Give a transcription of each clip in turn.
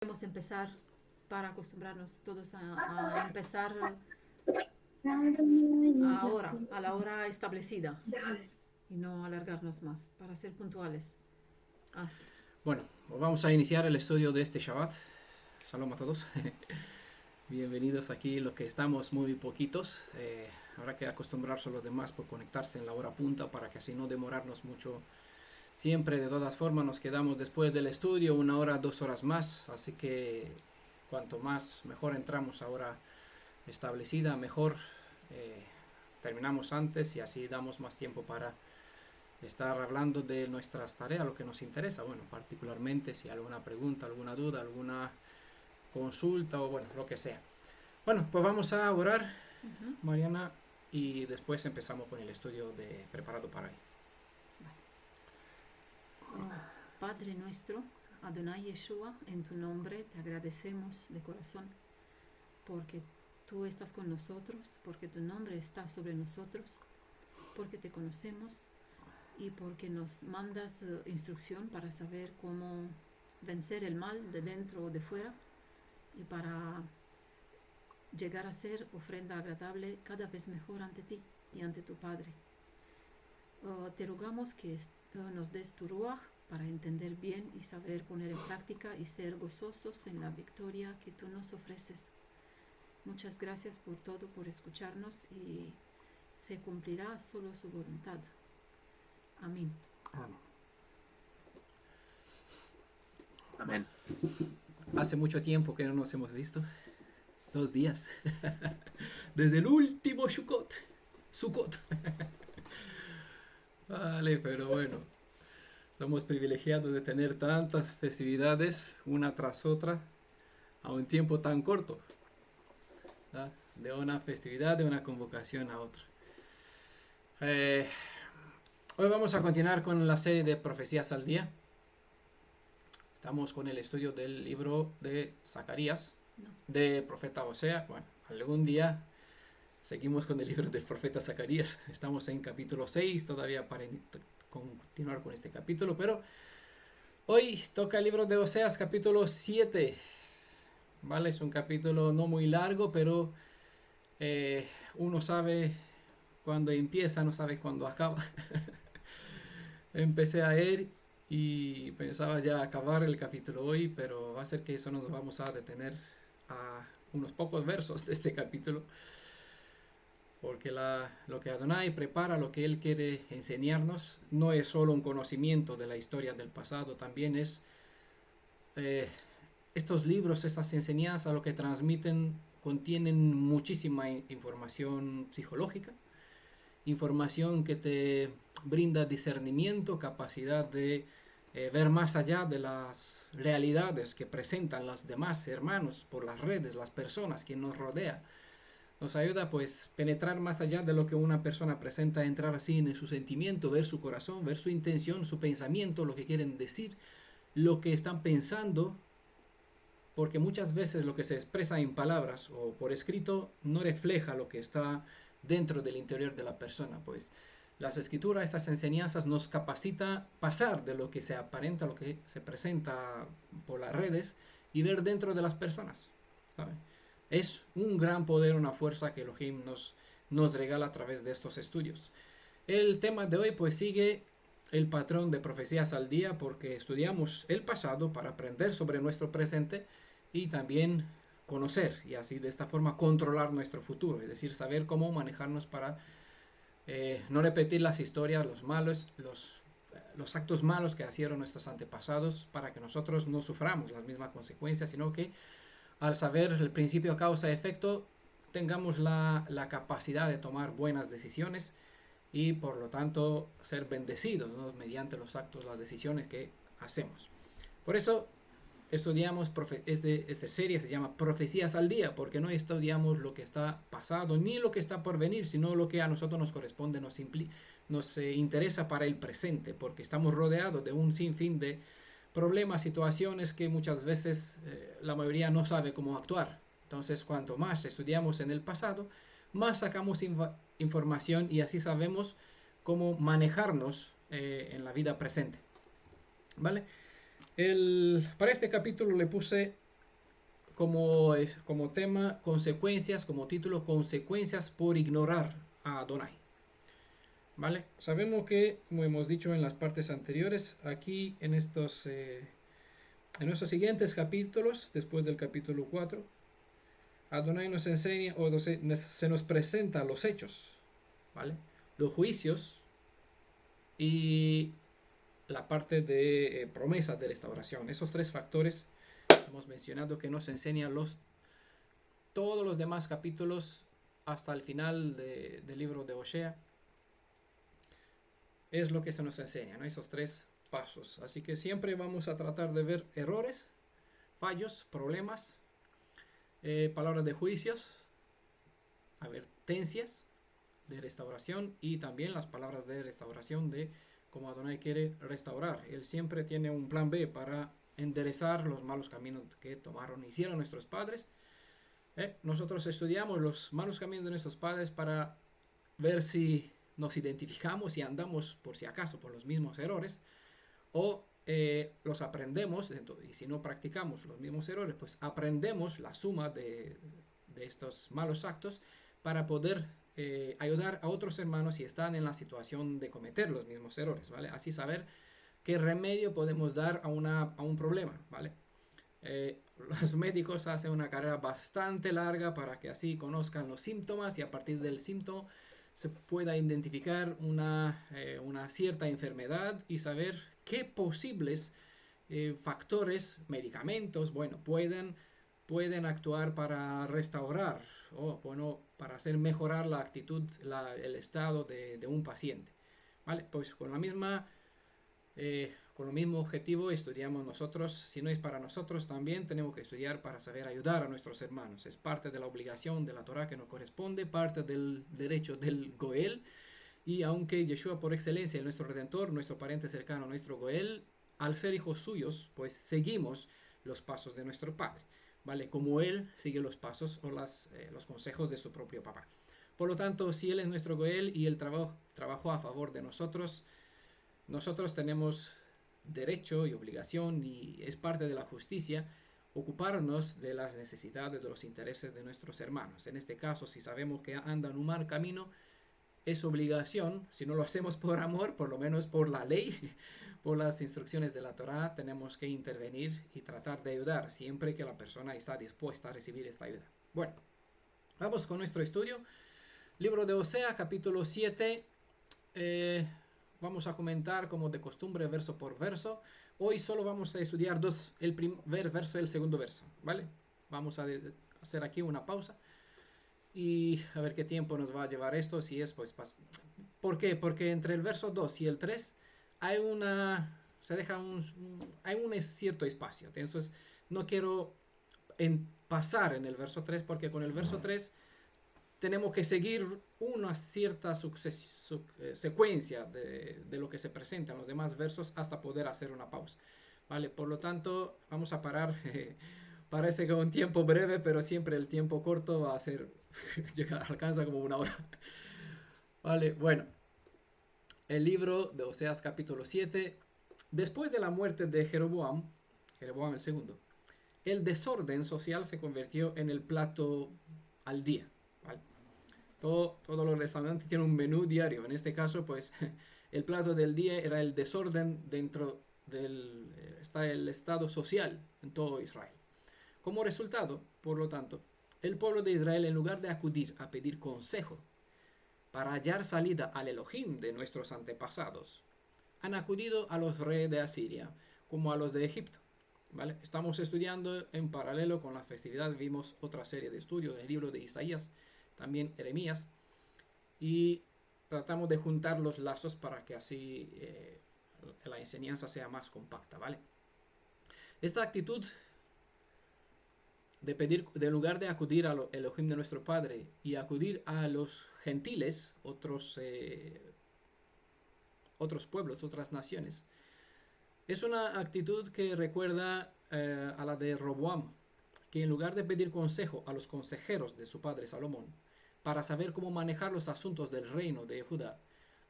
Podemos empezar para acostumbrarnos todos a empezar ahora, a la hora establecida y no alargarnos más, para ser puntuales. Así. Bueno, pues vamos a iniciar el estudio de este Shabbat. Shalom a todos. Bienvenidos aquí, los que estamos muy poquitos. Habrá que acostumbrarse a los demás por conectarse en la hora punta para que así no demorarnos mucho. Siempre, de todas formas, nos quedamos después del estudio 1 hora, 2 horas más. Así que cuanto más mejor entramos a hora establecida, mejor terminamos antes y así damos más tiempo para estar hablando de nuestras tareas, lo que nos interesa. Bueno, particularmente si hay alguna pregunta, alguna duda, alguna consulta o bueno, lo que sea. Bueno, pues vamos a orar, Mariana, y después empezamos con el estudio de preparado para hoy. Padre nuestro, Adonai Yeshua, en tu nombre te agradecemos de corazón porque tú estás con nosotros, porque tu nombre está sobre nosotros, porque te conocemos y porque nos mandas instrucción para saber cómo vencer el mal de dentro o de fuera y para llegar a ser ofrenda agradable cada vez mejor ante ti y ante tu Padre. Te rogamos que nos des tu ruach para entender bien y saber poner en práctica y ser gozosos en la victoria que tú nos ofreces. Muchas gracias por todo, por escucharnos y se cumplirá solo su voluntad. Amén. Amén. Hace mucho tiempo que no nos hemos visto. 2 días. Desde el último Sukkot. Vale, pero bueno. Somos privilegiados de tener tantas festividades, una tras otra, a un tiempo tan corto. ¿Verdad? De una festividad, de una convocación a otra. Hoy vamos a continuar con la serie de profecías al día. Estamos con el estudio del libro de Zacarías, de profeta Osea. Bueno, algún día seguimos con el libro del profeta Zacarías. Estamos en capítulo 6 todavía para continuar con este capítulo, pero hoy toca el libro de Oseas, capítulo 7. ¿Vale? Es un capítulo no muy largo, pero uno sabe cuándo empieza, no sabe cuándo acaba. Empecé a leer y pensaba ya acabar el capítulo hoy, pero va a ser que eso nos vamos a detener a unos pocos versos de este capítulo, porque lo que Adonai prepara, lo que Él quiere enseñarnos, no es solo un conocimiento de la historia del pasado, también es estos libros, estas enseñanzas, lo que transmiten, contienen muchísima información psicológica, información que te brinda discernimiento, capacidad de ver más allá de las realidades que presentan los demás hermanos por las redes, las personas que nos rodean. Nos ayuda pues penetrar más allá de lo que una persona presenta, entrar así en su sentimiento, ver su corazón, ver su intención, su pensamiento, lo que quieren decir, lo que están pensando, porque muchas veces lo que se expresa en palabras o por escrito no refleja lo que está dentro del interior de la persona. Pues las escrituras, estas enseñanzas nos capacita pasar de lo que se aparenta, lo que se presenta por las redes y ver dentro de las personas, ¿sabe? Es un gran poder, una fuerza que Elohim nos regala a través de estos estudios. El tema de hoy pues sigue el patrón de profecías al día, porque estudiamos el pasado para aprender sobre nuestro presente y también conocer y así de esta forma controlar nuestro futuro, es decir, saber cómo manejarnos para no repetir las historias, los actos malos que hicieron nuestros antepasados, para que nosotros no suframos las mismas consecuencias, sino que al saber el principio causa-efecto tengamos la capacidad de tomar buenas decisiones y por lo tanto ser bendecidos, ¿no? Mediante los actos, las decisiones que hacemos. Por eso estudiamos, esta serie se llama Profecías al Día, porque no estudiamos lo que está pasado ni lo que está por venir, sino lo que a nosotros nos corresponde, nos interesa para el presente, porque estamos rodeados de un sinfín de problemas, situaciones que muchas veces la mayoría no sabe cómo actuar. Entonces, cuanto más estudiamos en el pasado, más sacamos información y así sabemos cómo manejarnos en la vida presente. ¿Vale? Para este capítulo le puse como tema, consecuencias, como título, consecuencias por ignorar a Adonai. ¿Vale? Sabemos que, como hemos dicho en las partes anteriores, aquí en estos siguientes capítulos, después del capítulo 4, Adonai nos enseña o se nos presenta los hechos, ¿vale? Los juicios y la parte de promesas de restauración. Esos tres factores hemos mencionado que nos enseñan todos los demás capítulos hasta el final del libro de Osea. Es lo que se nos enseña, ¿no? Esos tres pasos. Así que siempre vamos a tratar de ver errores, fallos, problemas, palabras de juicios, advertencias de restauración y también las palabras de restauración de cómo Adonai quiere restaurar. Él siempre tiene un plan B para enderezar los malos caminos que hicieron nuestros padres. Nosotros estudiamos los malos caminos de nuestros padres para ver si nos identificamos y andamos por si acaso por los mismos errores o los aprendemos, y si no practicamos los mismos errores, pues aprendemos la suma de estos malos actos para poder ayudar a otros hermanos si están en la situación de cometer los mismos errores, ¿vale? Así saber qué remedio podemos dar a un problema, ¿vale? Los médicos hacen una carrera bastante larga para que así conozcan los síntomas y a partir del síntoma se pueda identificar una cierta enfermedad y saber qué posibles factores, medicamentos, bueno, pueden actuar para restaurar o bueno, para hacer mejorar la actitud, el estado de un paciente. ¿Vale? Pues con el mismo objetivo estudiamos nosotros. Si no es para nosotros, también tenemos que estudiar para saber ayudar a nuestros hermanos. Es parte de la obligación de la Torah que nos corresponde, parte del derecho del Goel. Y aunque Yeshua por excelencia es nuestro Redentor, nuestro pariente cercano, nuestro Goel, al ser hijos suyos, pues seguimos los pasos de nuestro Padre, ¿vale? Como Él sigue los pasos o los consejos de su propio papá. Por lo tanto, si Él es nuestro Goel y Él trabajó a favor de nosotros, nosotros tenemos derecho y obligación, y es parte de la justicia, ocuparnos de las necesidades, de los intereses de nuestros hermanos. En este caso, si sabemos que andan un mal camino, es obligación, si no lo hacemos por amor, por lo menos por la ley, por las instrucciones de la Torá, tenemos que intervenir y tratar de ayudar siempre que la persona está dispuesta a recibir esta ayuda. Bueno, vamos con nuestro estudio. Libro de Osea, capítulo 7. Vamos a comentar como de costumbre verso por verso. Hoy solo vamos a estudiar el primer verso y el segundo verso, ¿vale? Vamos a hacer aquí una pausa y a ver qué tiempo nos va a llevar esto. Si es, pues, ¿por qué? Porque entre el verso 2 y el 3 hay un cierto espacio. Entonces, no quiero pasar en el verso 3 porque con el verso 3 tenemos que seguir una cierta secuencia de lo que se presenta en los demás versos hasta poder hacer una pausa, ¿vale? Por lo tanto, vamos a parar. Parece que un tiempo breve, pero siempre el tiempo corto va a ser alcanza como una hora. Vale, bueno. El libro de Oseas capítulo 7. Después de la muerte de Jeroboam el segundo, el desorden social se convirtió en el plato al día. ¿Vale? Todos los restaurantes tienen un menú diario. En este caso, pues, el plato del día era el desorden dentro del estado social en todo Israel. Como resultado, por lo tanto, el pueblo de Israel, en lugar de acudir a pedir consejo para hallar salida al Elohim de nuestros antepasados, han acudido a los reyes de Asiria como a los de Egipto. ¿Vale? Estamos estudiando en paralelo con la festividad, vimos otra serie de estudios del libro de Isaías, también Jeremías, y tratamos de juntar los lazos para que así la enseñanza sea más compacta, ¿vale? Esta actitud de pedir, en lugar de acudir al Elohim de nuestro Padre y acudir a los gentiles, otros pueblos, otras naciones, es una actitud que recuerda a la de Roboam, que en lugar de pedir consejo a los consejeros de su padre Salomón para saber cómo manejar los asuntos del reino de Judá,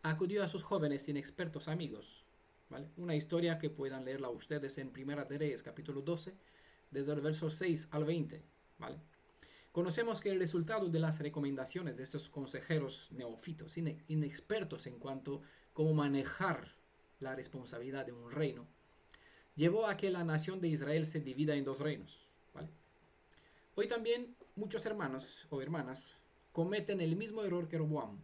acudió a sus jóvenes inexpertos amigos. ¿Vale? Una historia que puedan leerla ustedes en Primera de Reyes, capítulo 12, desde el verso 6 al 20, ¿vale? Conocemos que el resultado de las recomendaciones de estos consejeros neófitos, inexpertos en cuanto a cómo manejar la responsabilidad de un reino, llevó a que la nación de Israel se divida en dos reinos, ¿vale? Hoy también muchos hermanos o hermanas cometen el mismo error que Roboam,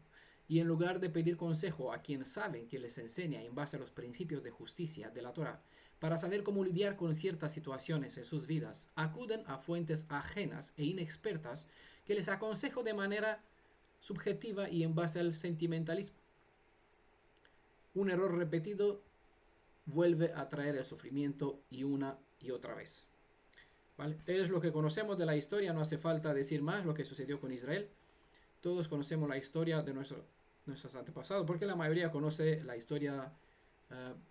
y en lugar de pedir consejo a quien saben que les enseña en base a los principios de justicia de la Torá, para saber cómo lidiar con ciertas situaciones en sus vidas, acuden a fuentes ajenas e inexpertas que les aconsejo de manera subjetiva y en base al sentimentalismo. Un error repetido vuelve a traer el sufrimiento y una y otra vez. ¿Vale? Es lo que conocemos de la historia, no hace falta decir más lo que sucedió con Israel. Todos conocemos la historia de nuestros antepasados, porque la mayoría conoce la historia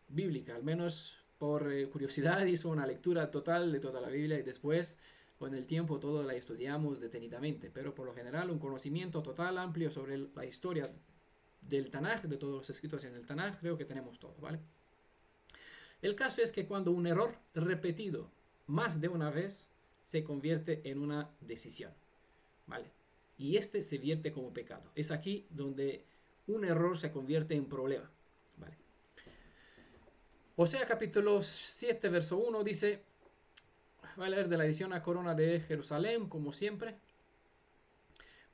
bíblica, al menos por curiosidad hizo una lectura total de toda la Biblia y después con el tiempo todo la estudiamos detenidamente, pero por lo general un conocimiento total, amplio sobre la historia del Tanaj, de todos los escritos en el Tanaj, creo que tenemos todo, ¿vale? El caso es que cuando un error repetido más de una vez se convierte en una decisión, ¿vale? Y este se vierte como pecado. Es aquí donde un error se convierte en problema, ¿vale? Osea capítulo 7, verso 1 dice, voy a leer de la edición a Corona de Jerusalén, como siempre.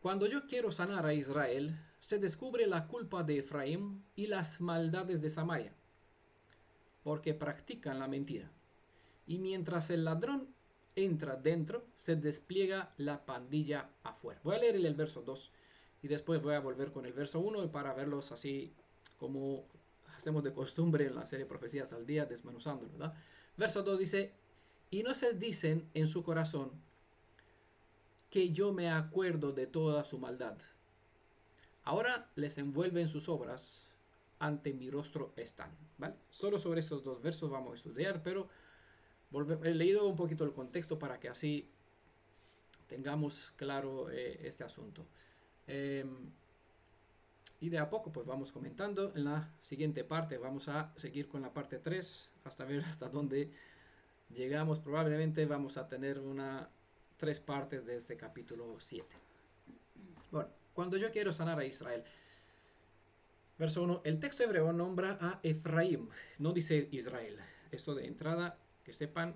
Cuando yo quiero sanar a Israel, se descubre la culpa de Efraín y las maldades de Samaria, porque practican la mentira. Y mientras el ladrón entra dentro, se despliega la pandilla afuera. Voy a leer el verso 2 y después voy a volver con el verso 1 para verlos así como hacemos de costumbre en la serie Profecías al Día, desmenuzándolo, ¿verdad? Verso 2 dice, y no se dicen en su corazón que yo me acuerdo de toda su maldad. Ahora les envuelven sus obras, ante mi rostro están, ¿vale? Solo sobre esos dos versos vamos a estudiar, pero he leído un poquito el contexto para que así tengamos claro este asunto. Y de a poco pues vamos comentando. En la siguiente parte vamos a seguir con la parte 3 hasta ver hasta dónde llegamos. Probablemente vamos a tener 3 partes de este capítulo 7. Bueno, cuando yo quiero sanar a Israel. Verso 1. El texto hebreo nombra a Efraín, no dice Israel. Esto de entrada, que sepan.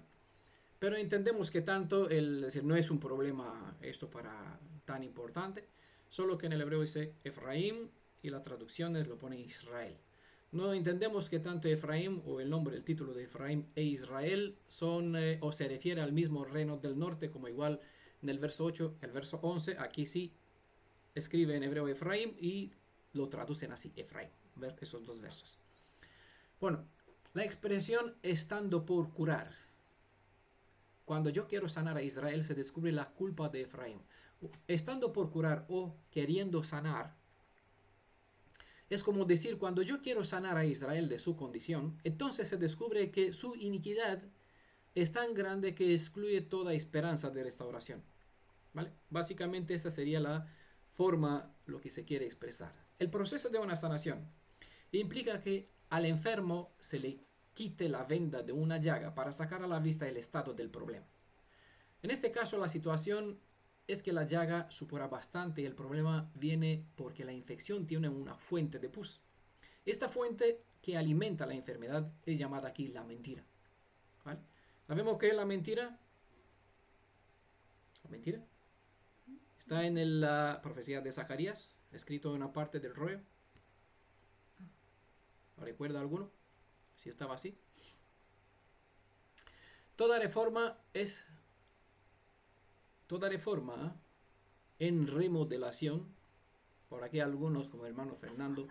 Pero entendemos que tanto, es decir, no es un problema esto para tan importante. Solo que en el hebreo dice Efraín y la traducción lo pone Israel. No entendemos que tanto Efraín o el nombre, el título de Efraín e Israel son o se refiere al mismo reino del norte, como igual en el verso 8, el verso 11, aquí sí escribe en hebreo Efraín y lo traducen así, Efraín. Ver esos dos versos. Bueno, la expresión estando por curar. Cuando yo quiero sanar a Israel se descubre la culpa de Efraín. Estando por curar o queriendo sanar, es como decir, cuando yo quiero sanar a Israel de su condición, entonces se descubre que su iniquidad es tan grande que excluye toda esperanza de restauración. ¿Vale? Básicamente esa sería la forma, lo que se quiere expresar. El proceso de una sanación implica que al enfermo se le quite la venda de una llaga para sacar a la vista el estado del problema. En este caso la situación es que la llaga supera bastante y el problema viene porque la infección tiene una fuente de pus. Esta fuente que alimenta la enfermedad es llamada aquí la mentira. ¿Vale? ¿Sabemos qué es la mentira? La mentira está en la profecía de Zacarías, escrito en una parte del rollo. ¿Recuerda alguno? Si estaba así. Toda reforma en remodelación, por aquí algunos como el hermano Fernando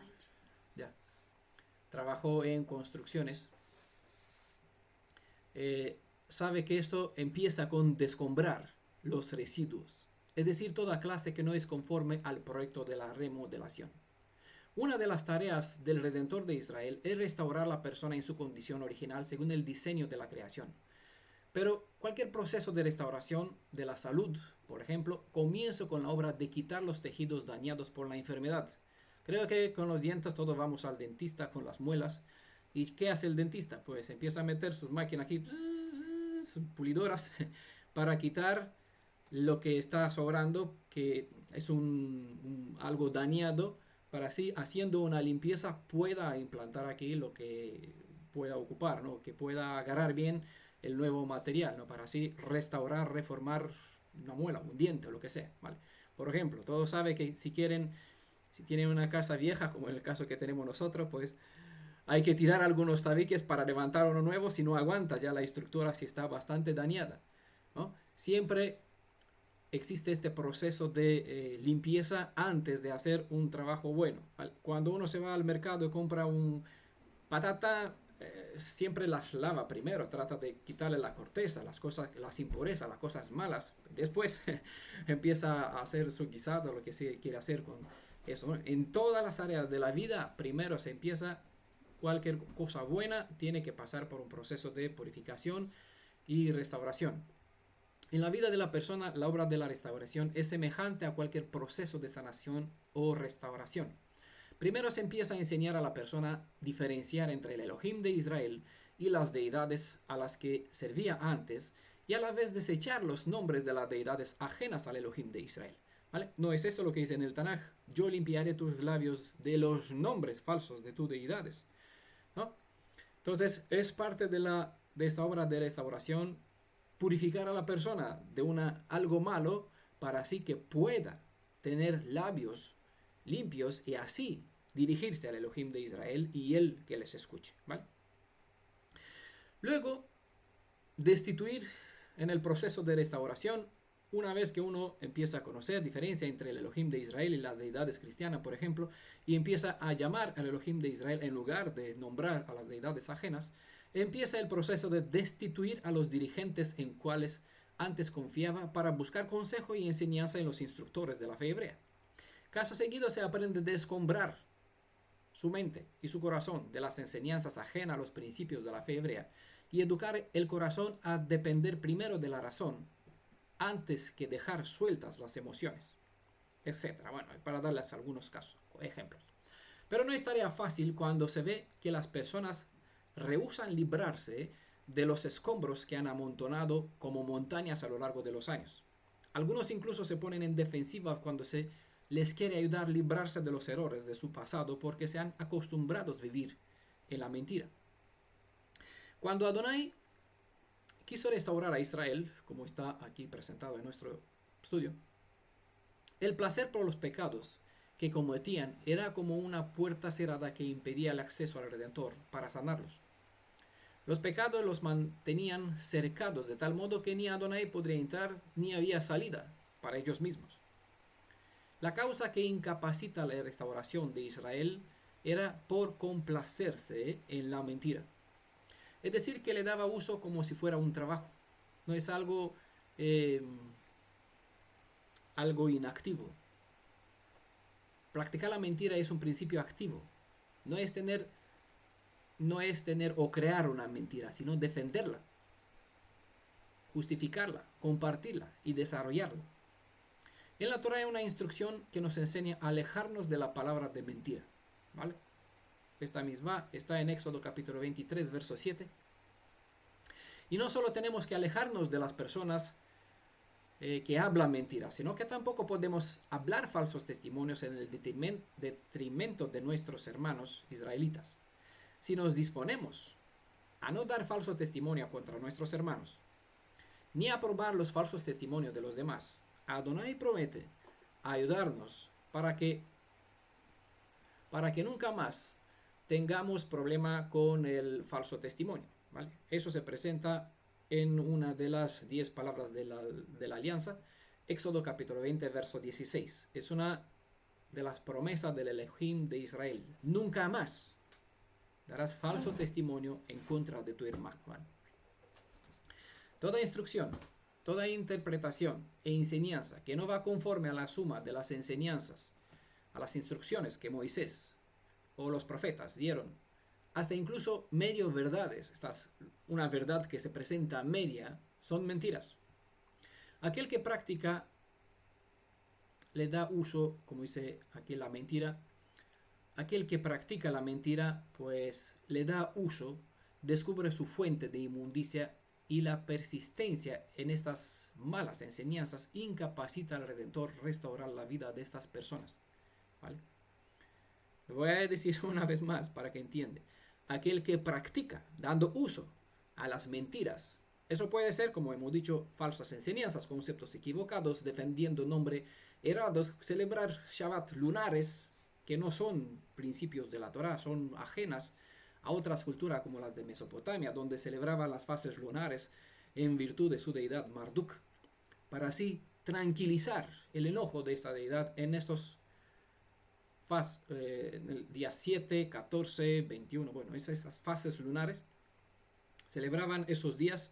ya trabajó en construcciones, sabe que esto empieza con descombrar los residuos, es decir, toda clase que no es conforme al proyecto de la remodelación. Una de las tareas del Redentor de Israel es restaurar la persona en su condición original según el diseño de la creación. Pero cualquier proceso de restauración de la salud, por ejemplo, comienza con la obra de quitar los tejidos dañados por la enfermedad. Creo que con los dientes todos vamos al dentista con las muelas. ¿Y qué hace el dentista? Pues empieza a meter sus máquinas aquí pulidoras para quitar lo que está sobrando, que es algo dañado, para así, haciendo una limpieza, pueda implantar aquí lo que pueda ocupar, ¿no? Que pueda agarrar bien el nuevo material, ¿no? Para así restaurar, reformar una muela, un diente o lo que sea, ¿vale? Por ejemplo, todos saben que si tienen una casa vieja, como en el caso que tenemos nosotros, pues hay que tirar algunos tabiques para levantar uno nuevo si no aguanta ya la estructura, si está bastante dañada, ¿no? Siempre existe este proceso de limpieza antes de hacer un trabajo bueno. Cuando uno se va al mercado y compra un patata, siempre las lava primero, trata de quitarle la corteza, las cosas, las impurezas, las cosas malas. Después empieza a hacer su guisado, lo que se quiere hacer con eso, ¿no? En todas las áreas de la vida, primero se empieza, cualquier cosa buena tiene que pasar por un proceso de purificación y restauración. En la vida de la persona, la obra de la restauración es semejante a cualquier proceso de sanación o restauración. Primero se empieza a enseñar a la persona a diferenciar entre el Elohim de Israel y las deidades a las que servía antes, y a la vez desechar los nombres de las deidades ajenas al Elohim de Israel. ¿Vale? No es eso lo que dice en el Tanaj: yo limpiaré tus labios de los nombres falsos de tus deidades, ¿no? Entonces es parte de esta obra de restauración purificar a la persona de algo malo, para así que pueda tener labios limpios y así dirigirse al Elohim de Israel y él que les escuche, ¿vale? Luego, destituir en el proceso de restauración, una vez que uno empieza a conocer diferencia entre el Elohim de Israel y las deidades cristianas, por ejemplo, y empieza a llamar al Elohim de Israel en lugar de nombrar a las deidades ajenas, empieza el proceso de destituir a los dirigentes en cuales antes confiaba, para buscar consejo y enseñanza en los instructores de la fe hebrea. Caso seguido se aprende a descombrar su mente y su corazón de las enseñanzas ajenas a los principios de la fe hebrea y educar el corazón a depender primero de la razón antes que dejar sueltas las emociones, etc. Bueno, para darles algunos casos, ejemplos. Pero no es tarea fácil cuando se ve que las personas rehúsan librarse de los escombros que han amontonado como montañas a lo largo de los años. Algunos incluso se ponen en defensiva cuando se les quiere ayudar a librarse de los errores de su pasado, porque se han acostumbrado a vivir en la mentira. Cuando Adonai quiso restaurar a Israel, como está aquí presentado en nuestro estudio, el placer por los pecados que cometían era como una puerta cerrada que impedía el acceso al Redentor para sanarlos. Los pecados los mantenían cercados de tal modo que ni Adonai podría entrar ni había salida para ellos mismos. La causa que incapacita la restauración de Israel era por complacerse en la mentira. Es decir, que le daba uso como si fuera un trabajo. No es algo inactivo. Practicar la mentira es un principio activo. No es tener o crear una mentira, sino defenderla, justificarla, compartirla y desarrollarla. En la Torah hay una instrucción que nos enseña a alejarnos de la palabra de mentira, ¿vale? Esta misma está en Éxodo capítulo 23, verso 7. Y no solo tenemos que alejarnos de las personas que hablan mentiras, sino que tampoco podemos hablar falsos testimonios en el detrimento de nuestros hermanos israelitas. Si nos disponemos a no dar falso testimonio contra nuestros hermanos, ni a probar los falsos testimonios de los demás, Adonai promete ayudarnos para que nunca más tengamos problema con el falso testimonio, ¿vale? Eso se presenta en una de las 10 palabras de la alianza, Éxodo capítulo 20, verso 16. Es una de las promesas del Elohim de Israel. Nunca más darás falso testimonio en contra de tu hermano, ¿vale? Toda instrucción, toda interpretación e enseñanza que no va conforme a la suma de las enseñanzas, a las instrucciones que Moisés o los profetas dieron, hasta incluso medio verdades, una verdad que se presenta media, son mentiras. Aquel que practica le da uso, como dice aquí, la mentira. Aquel que practica la mentira, pues le da uso, descubre su fuente de inmundicia y la persistencia en estas malas enseñanzas incapacita al Redentor restaurar la vida de estas personas. ¿Vale? Lo voy a decir una vez más para que entienda. Aquel que practica dando uso a las mentiras, eso puede ser, como hemos dicho, falsas enseñanzas, conceptos equivocados, defendiendo nombre errados, celebrar Shabbat lunares que no son principios de la Torá, son ajenas a otras culturas como las de Mesopotamia, donde celebraban las fases lunares en virtud de su deidad Marduk, para así tranquilizar el enojo de esta deidad en estos en el día 7, 14, 21, bueno, esas fases lunares, celebraban esos días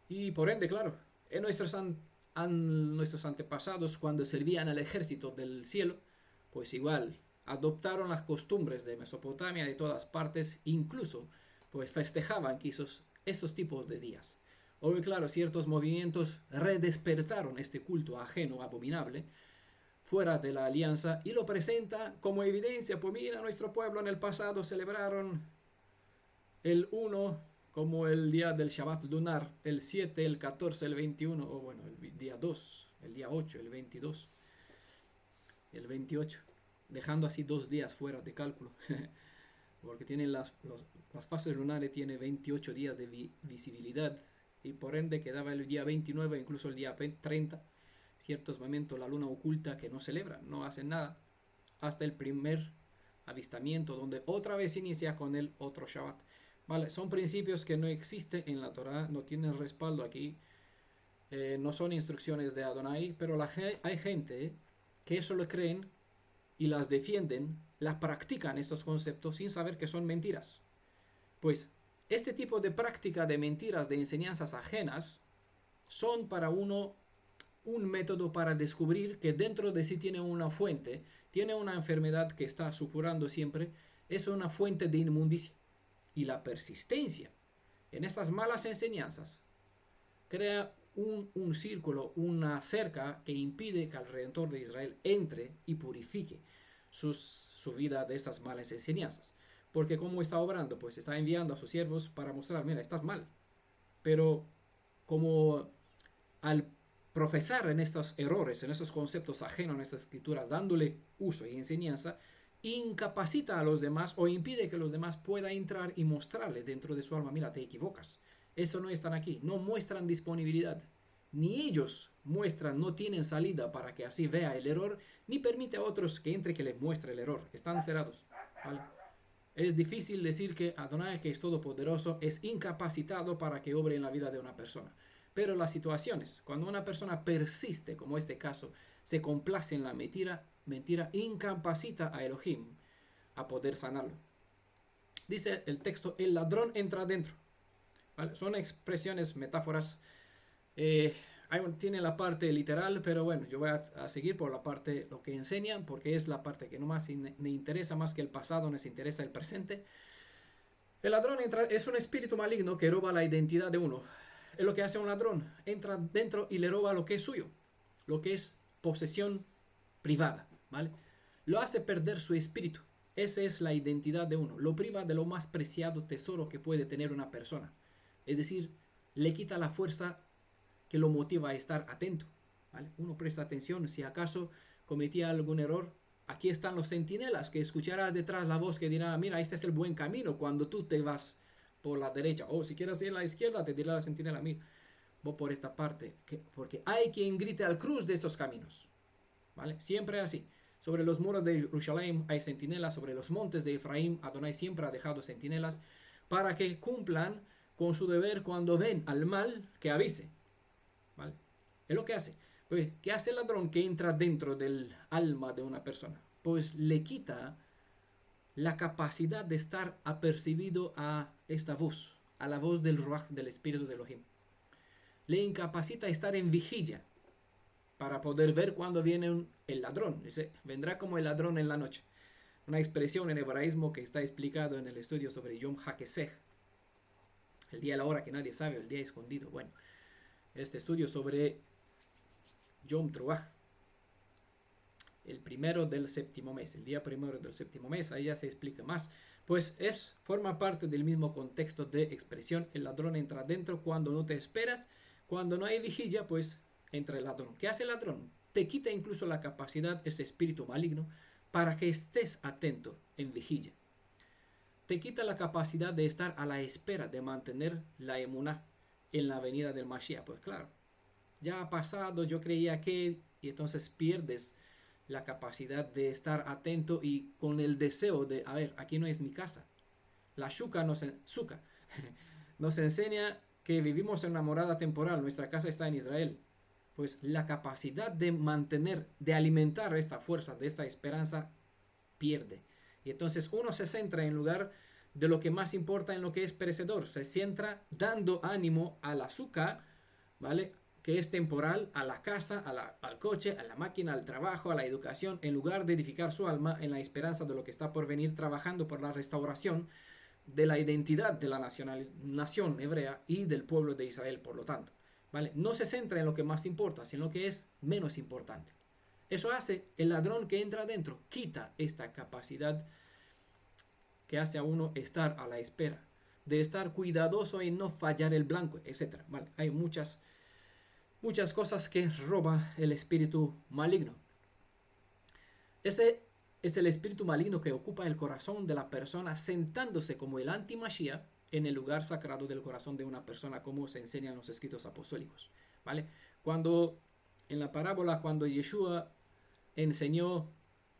y por ende, claro, en nuestros antepasados, cuando servían al ejército del cielo, pues igual adoptaron las costumbres de Mesopotamia, de todas partes, incluso pues festejaban que esos tipos de días. Hoy, claro, ciertos movimientos redespertaron este culto ajeno, abominable, fuera de la alianza y lo presenta como evidencia. Pues mira, nuestro pueblo en el pasado celebraron el 1 como el día del Shabbat lunar, el 7, el 14, el 21, o bueno, el día 2, el día 8, el 22, el 28, dejando así 2 días fuera de cálculo, porque tienen las fases lunares tiene 28 días de visibilidad y por ende quedaba el día 29, incluso el día 30, ciertos momentos la luna oculta que no celebran, no hacen nada, hasta el primer avistamiento, donde otra vez inicia con el otro Shabbat. Vale, son principios que no existen en la Torá, no tienen respaldo aquí, no son instrucciones de Adonai, pero hay gente que eso lo creen y las defienden, las practican estos conceptos sin saber que son mentiras. Pues este tipo de práctica de mentiras, de enseñanzas ajenas, son para uno un método para descubrir que dentro de sí tiene una fuente, tiene una enfermedad que está supurando siempre, es una fuente de inmundicia. Y la persistencia en estas malas enseñanzas crea un círculo, una cerca que impide que el Redentor de Israel entre y purifique su vida de esas malas enseñanzas. Porque como está obrando, pues está enviando a sus siervos para mostrar, mira, estás mal. Pero como al profesar en estos errores, en esos conceptos ajenos en esta escritura, dándole uso y enseñanza, incapacita a los demás o impide que los demás puedan entrar y mostrarle dentro de su alma, mira, te equivocas. Eso no están aquí, no muestran disponibilidad. Ni ellos muestran, no tienen salida para que así vea el error, ni permite a otros que entre que les muestre el error. Están cerrados. ¿Vale? Es difícil decir que Adonai, que es todopoderoso, es incapacitado para que obre en la vida de una persona. Pero las situaciones, cuando una persona persiste, como este caso, se complace en la mentira, incapacita a Elohim a poder sanarlo. Dice el texto, el ladrón entra adentro. ¿Vale? Son expresiones, metáforas. Tiene la parte literal, pero bueno, yo voy a seguir por la parte, lo que enseñan, porque es la parte que no más me interesa más que el pasado, nos interesa el presente. El ladrón es un espíritu maligno que roba la identidad de uno. Es lo que hace un ladrón, entra dentro y le roba lo que es suyo, lo que es posesión privada, ¿vale? Lo hace perder su espíritu. Esa es la identidad de uno. Lo priva de lo más preciado tesoro que puede tener una persona. Es decir, le quita la fuerza que lo motiva a estar atento, ¿vale? Uno presta atención, si acaso cometía algún error, aquí están los centinelas, que escuchará detrás la voz que dirá, mira, este es el buen camino, cuando tú te vas por la derecha, o si quieres ir a la izquierda, te dirá la centinela, mira, voy por esta parte, porque hay quien grite al cruz de estos caminos, ¿vale? Siempre así. Sobre los muros de Jerusalén hay centinelas, sobre los montes de Efraín, Adonai siempre ha dejado centinelas para que cumplan con su deber cuando ven al mal, que avise, ¿vale? Es lo que hace. Pues, ¿qué hace el ladrón que entra dentro del alma de una persona? Pues le quita la capacidad de estar apercibido a esta voz, a la voz del Ruach, del Espíritu de Elohim. Le incapacita estar en vigilia para poder ver cuando viene el ladrón. Dice, vendrá como el ladrón en la noche. Una expresión en hebraísmo que está explicado en el estudio sobre Yom HaKesech, el día y la hora que nadie sabe, el día escondido. Bueno, este estudio sobre Yom Truah, el primero del séptimo mes, el día primero del séptimo mes, ahí ya se explica más. Pues forma parte del mismo contexto de expresión. El ladrón entra dentro cuando no te esperas. Cuando no hay vigilia, pues entra el ladrón. ¿Qué hace el ladrón? Te quita incluso la capacidad, ese espíritu maligno, para que estés atento en vigilia. Te quita la capacidad de estar a la espera, de mantener la emuná en la venida del Mashiach. Pues claro, ya ha pasado, yo creía que, y entonces pierdes la capacidad de estar atento y con el deseo de, a ver, aquí no es mi casa. La Shuka nos enseña que vivimos en una morada temporal, nuestra casa está en Israel. Pues la capacidad de mantener, de alimentar esta fuerza, de esta esperanza, pierde. Y entonces uno se centra en lugar de lo que más importa en lo que es perecedor. Se centra dando ánimo al azúcar, ¿vale? Que es temporal, a la casa, al coche, a la máquina, al trabajo, a la educación, en lugar de edificar su alma en la esperanza de lo que está por venir, trabajando por la restauración de la identidad de la nación hebrea y del pueblo de Israel, por lo tanto. ¿Vale? No se centra en lo que más importa, sino que es menos importante. Eso hace el ladrón que entra adentro, quita esta capacidad que hace a uno estar a la espera, de estar cuidadoso en no fallar el blanco, etc. ¿Vale? Hay muchas cosas que roba el espíritu maligno. Ese es el espíritu maligno que ocupa el corazón de la persona, sentándose como el anti-Mashiach en el lugar sagrado del corazón de una persona, como se enseña en los escritos apostólicos. ¿Vale? Cuando en la parábola, cuando Yeshua enseñó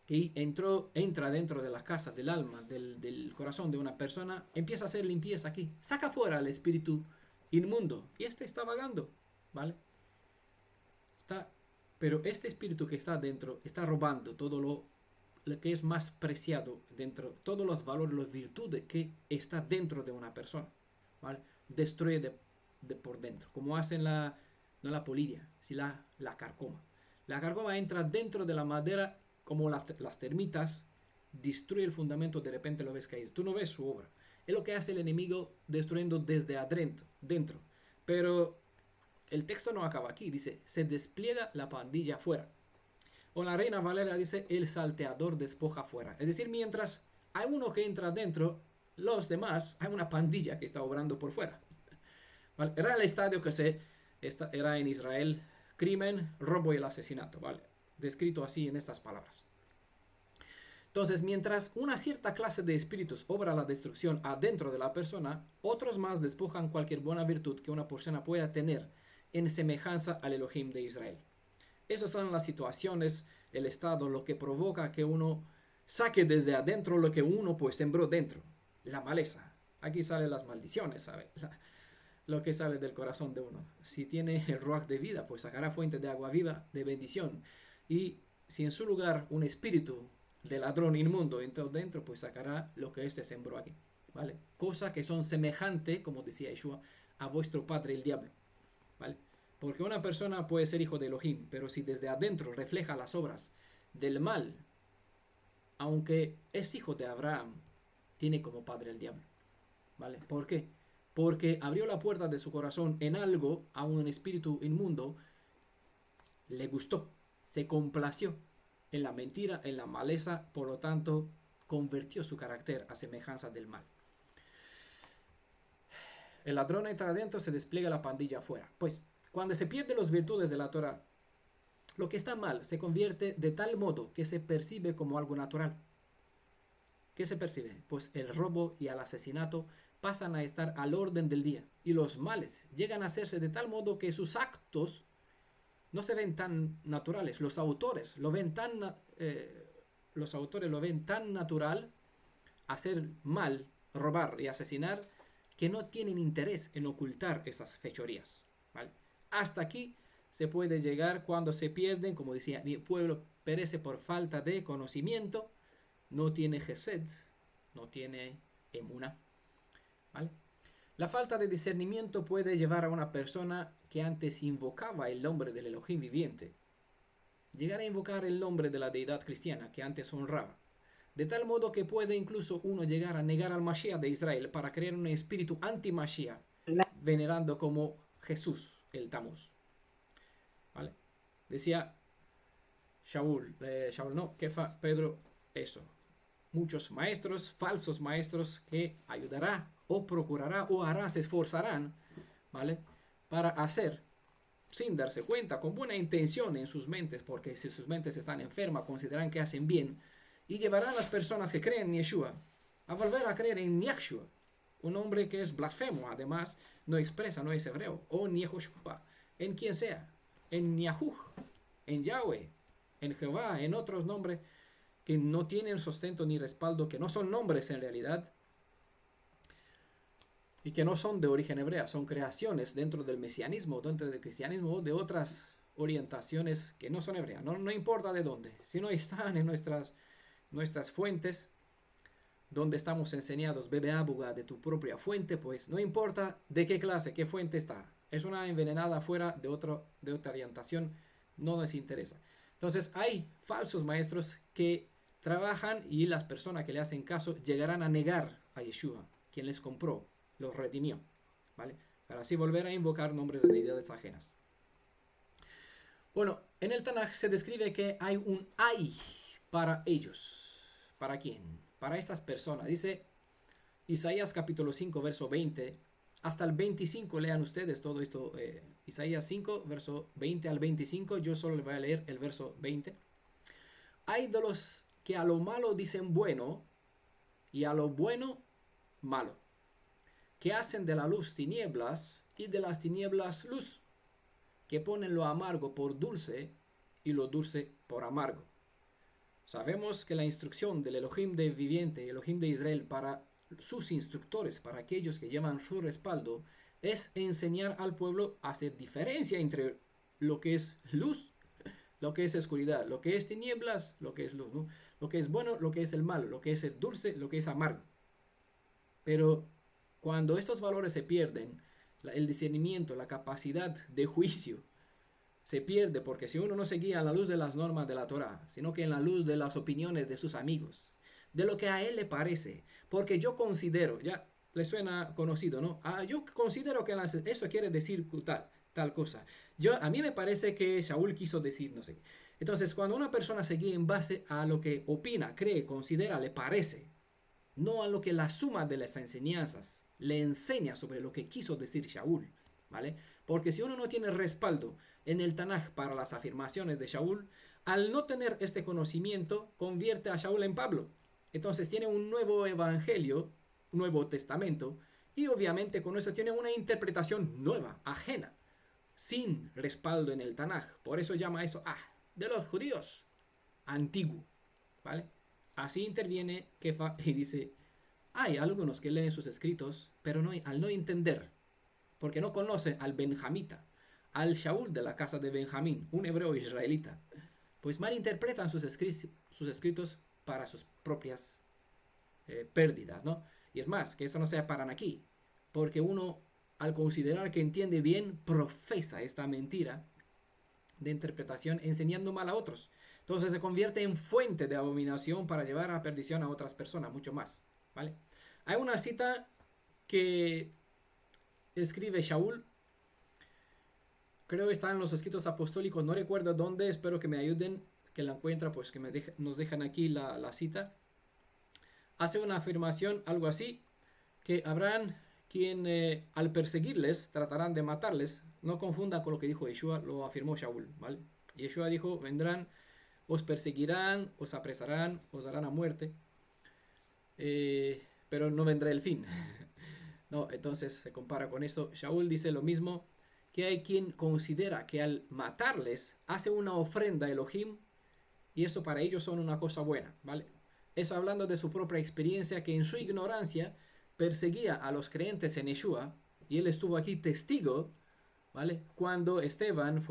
que entra dentro de la casa, del alma, del corazón de una persona, empieza a hacer limpieza aquí. Saca fuera al espíritu inmundo. Y este está vagando. ¿Vale? Pero este espíritu que está dentro está robando todo lo que es más preciado dentro, todos los valores, las virtudes que está dentro de una persona. ¿Vale? Destruye de por dentro. Como hacen no la polilla, sino la carcoma. La carcoma entra dentro de la madera como las termitas, destruye el fundamento, de repente lo ves caído. Tú no ves su obra. Es lo que hace el enemigo destruyendo desde adentro, dentro. Pero el texto no acaba aquí, dice, se despliega la pandilla afuera. O la Reina Valera dice, el salteador despoja afuera. Es decir, mientras hay uno que entra dentro, los demás, hay una pandilla que está obrando por fuera. ¿Vale? Era el estadio que era en Israel, crimen, robo y el asesinato, ¿vale? Descrito así en estas palabras. Entonces, mientras una cierta clase de espíritus obra la destrucción adentro de la persona, otros más despojan cualquier buena virtud que una persona pueda tener en semejanza al Elohim de Israel. Esas son las situaciones, el estado, lo que provoca que uno saque desde adentro lo que uno pues sembró dentro, la maleza. Aquí salen las maldiciones, ¿sabe? Lo que sale del corazón de uno. Si tiene el ruach de vida, pues sacará fuente de agua viva, de bendición. Y si en su lugar un espíritu de ladrón inmundo entró dentro, pues sacará lo que éste sembró aquí. ¿Vale? Cosas que son semejantes, como decía Yeshua, a vuestro padre el diablo. ¿Vale? Porque una persona puede ser hijo de Elohim, pero si desde adentro refleja las obras del mal, aunque es hijo de Abraham, tiene como padre el diablo. ¿Vale? ¿Por qué? Porque abrió la puerta de su corazón en algo a un espíritu inmundo, le gustó, se complació en la mentira, en la maleza, por lo tanto, convirtió su carácter a semejanza del mal. El ladrón entra adentro, se despliega la pandilla afuera. Pues, cuando se pierden las virtudes de la Torah, lo que está mal se convierte de tal modo que se percibe como algo natural. ¿Qué se percibe? Pues el robo y el asesinato pasan a estar al orden del día. Y los males llegan a hacerse de tal modo que sus actos no se ven tan naturales. Los autores lo ven tan natural, hacer mal, robar y asesinar, que no tienen interés en ocultar esas fechorías. ¿Vale? Hasta aquí se puede llegar cuando se pierden, como decía, mi pueblo perece por falta de conocimiento, no tiene Gesed, no tiene Emuná. ¿Vale? La falta de discernimiento puede llevar a una persona que antes invocaba el nombre del Elohim viviente, llegar a invocar el nombre de la deidad cristiana que antes honraba, de tal modo que puede incluso uno llegar a negar al Mashiach de Israel para crear un espíritu anti-Mashiach, venerando como Jesús el Tamuz. ¿Vale? Decía Shaul no, Kefa, Pedro, eso. muchos maestros, falsos maestros, que ayudará o procurará o hará, se esforzarán, ¿vale? Para hacer, sin darse cuenta, con buena intención en sus mentes, porque si sus mentes están enfermas, consideran que hacen bien, y llevarán a las personas que creen en Yeshua a volver a creer en Yahshua, un hombre que es blasfemo, además no expresa, no es hebreo, o Yehoshua, en quien sea, en Yahuj, en Yahweh, en Jehová, en otros nombres que no tienen sustento ni respaldo, que no son nombres en realidad, y que no son de origen hebrea, son creaciones dentro del mesianismo, dentro del cristianismo, de otras orientaciones que no son hebreas, no importa de dónde, si no están en nuestras fuentes, donde estamos enseñados, bebe agua de tu propia fuente, pues no importa de qué clase, qué fuente está, es una envenenada fuera de otra orientación, no nos interesa. Entonces hay falsos maestros que trabajan y las personas que le hacen caso llegarán a negar a Yeshua, quien les compró, los redimió, ¿vale? Para así volver a invocar nombres de deidades ajenas. Bueno, en el Tanaj se describe que hay un ay para ellos. ¿Para quién? Para estas personas. Dice Isaías capítulo 5, verso 20, hasta el 25, lean ustedes todo esto. Isaías 5, verso 20 al 25, yo solo les voy a leer el verso 20. Hay de los que a lo malo dicen bueno y a lo bueno malo, que hacen de la luz tinieblas y de las tinieblas luz, que ponen lo amargo por dulce y lo dulce por amargo. Sabemos que la instrucción del Elohim de viviente, Elohim de Israel, para sus instructores, para aquellos que llevan su respaldo, es enseñar al pueblo a hacer diferencia entre lo que es luz, lo que es oscuridad, lo que es tinieblas, lo que es luz, ¿no? Lo que es bueno, lo que es el malo, lo que es el dulce, lo que es amargo. Pero cuando estos valores se pierden, el discernimiento, la capacidad de juicio se pierde, porque si uno no se guía a la luz de las normas de la Torah, sino que en la luz de las opiniones de sus amigos, de lo que a él le parece, porque yo considero, ya le suena conocido, ¿no? Yo considero que eso quiere decir tal cosa. A mí me parece que Shaul quiso decir no sé. Entonces, cuando una persona se guía en base a lo que opina, cree, considera, le parece, no a lo que la suma de las enseñanzas le enseña sobre lo que quiso decir Shaul, ¿vale? Porque si uno no tiene respaldo en el Tanaj para las afirmaciones de Shaul, al no tener este conocimiento, convierte a Shaul en Pablo. Entonces tiene un nuevo evangelio, un nuevo testamento, y obviamente con eso tiene una interpretación nueva, ajena, sin respaldo en el Tanaj. Por eso llama eso, de los judíos, antiguo, ¿vale? Así interviene Kefa y dice, hay algunos que leen sus escritos, pero al no entender, porque no conocen al benjamita, al Shaul de la casa de Benjamín, un hebreo israelita, pues malinterpretan sus escritos para sus propias pérdidas, ¿no? Y es más, que eso no se paran aquí, porque uno, al considerar que entiende bien, profesa esta mentira de interpretación enseñando mal a otros. Entonces se convierte en fuente de abominación para llevar a perdición a otras personas, mucho más, ¿vale? Hay una cita que escribe Shaul, creo que está en los escritos apostólicos, no recuerdo dónde, espero que me ayuden, que la encuentra, pues que nos dejan aquí la cita. Hace una afirmación, algo así, que habrán quien al perseguirles tratarán de matarles. No confundan con lo que dijo Yeshua, lo afirmó Shaul, ¿vale? Yeshua dijo, vendrán, os perseguirán, os apresarán, os darán a muerte, pero no vendrá el fin. No, entonces se compara con esto. Shaul dice lo mismo, que hay quien considera que al matarles hace una ofrenda a Elohim y eso para ellos son una cosa buena, ¿vale? Eso hablando de su propia experiencia, que en su ignorancia perseguía a los creyentes en Yeshua y él estuvo aquí testigo, ¿vale? Cuando Esteban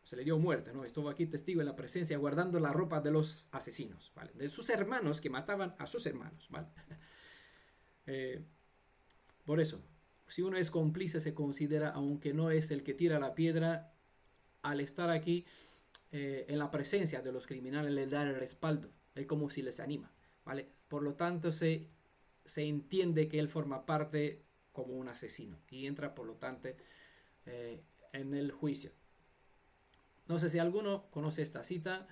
se le dio muerte, ¿no? Estuvo aquí testigo en la presencia guardando la ropa de los asesinos, ¿vale? De sus hermanos que mataban a sus hermanos, ¿vale? Por eso, si uno es cómplice se considera, aunque no es el que tira la piedra, al estar aquí en la presencia de los criminales le da el respaldo, es como si les anima, ¿vale? Por lo tanto se entiende que él forma parte como un asesino y entra por lo tanto en el juicio. No sé si alguno conoce esta cita,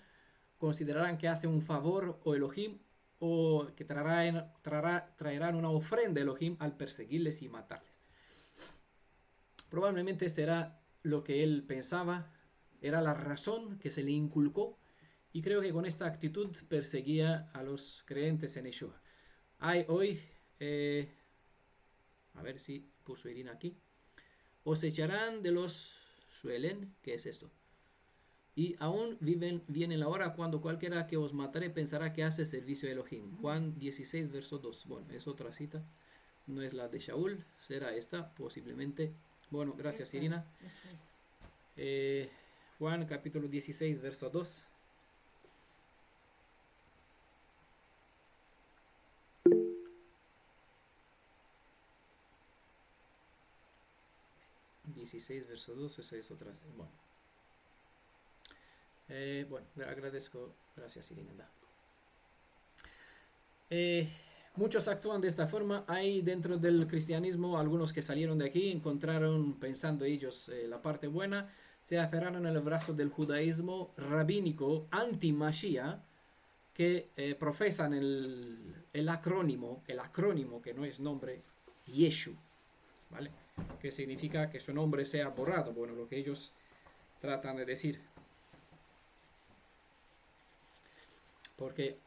considerarán que hace un favor o Elohim o que traerán una ofrenda a Elohim al perseguirles y matarles. Probablemente este era lo que él pensaba, era la razón que se le inculcó, y creo que con esta actitud perseguía a los creyentes en Yeshua. Hay hoy, a ver si puso Irina aquí, os echarán de los suelen, ¿qué es esto? Y aún viene la hora cuando cualquiera que os matare pensará que hace servicio a Elohim. Juan 16, verso 2. Bueno, es otra cita, no es la de Shaul, será esta, posiblemente. Bueno, gracias Irina. Juan capítulo 16, verso 2. Verso 2, esa es otra. Bueno, agradezco, gracias Irina. Muchos actúan de esta forma. Hay dentro del cristianismo algunos que salieron de aquí, encontraron, pensando ellos la parte buena, se aferraron al brazo del judaísmo rabínico anti-Mashiach, que profesan el acrónimo que no es nombre, Yeshu, ¿vale? Que significa que su nombre sea borrado. Bueno, lo que ellos tratan de decir. Porque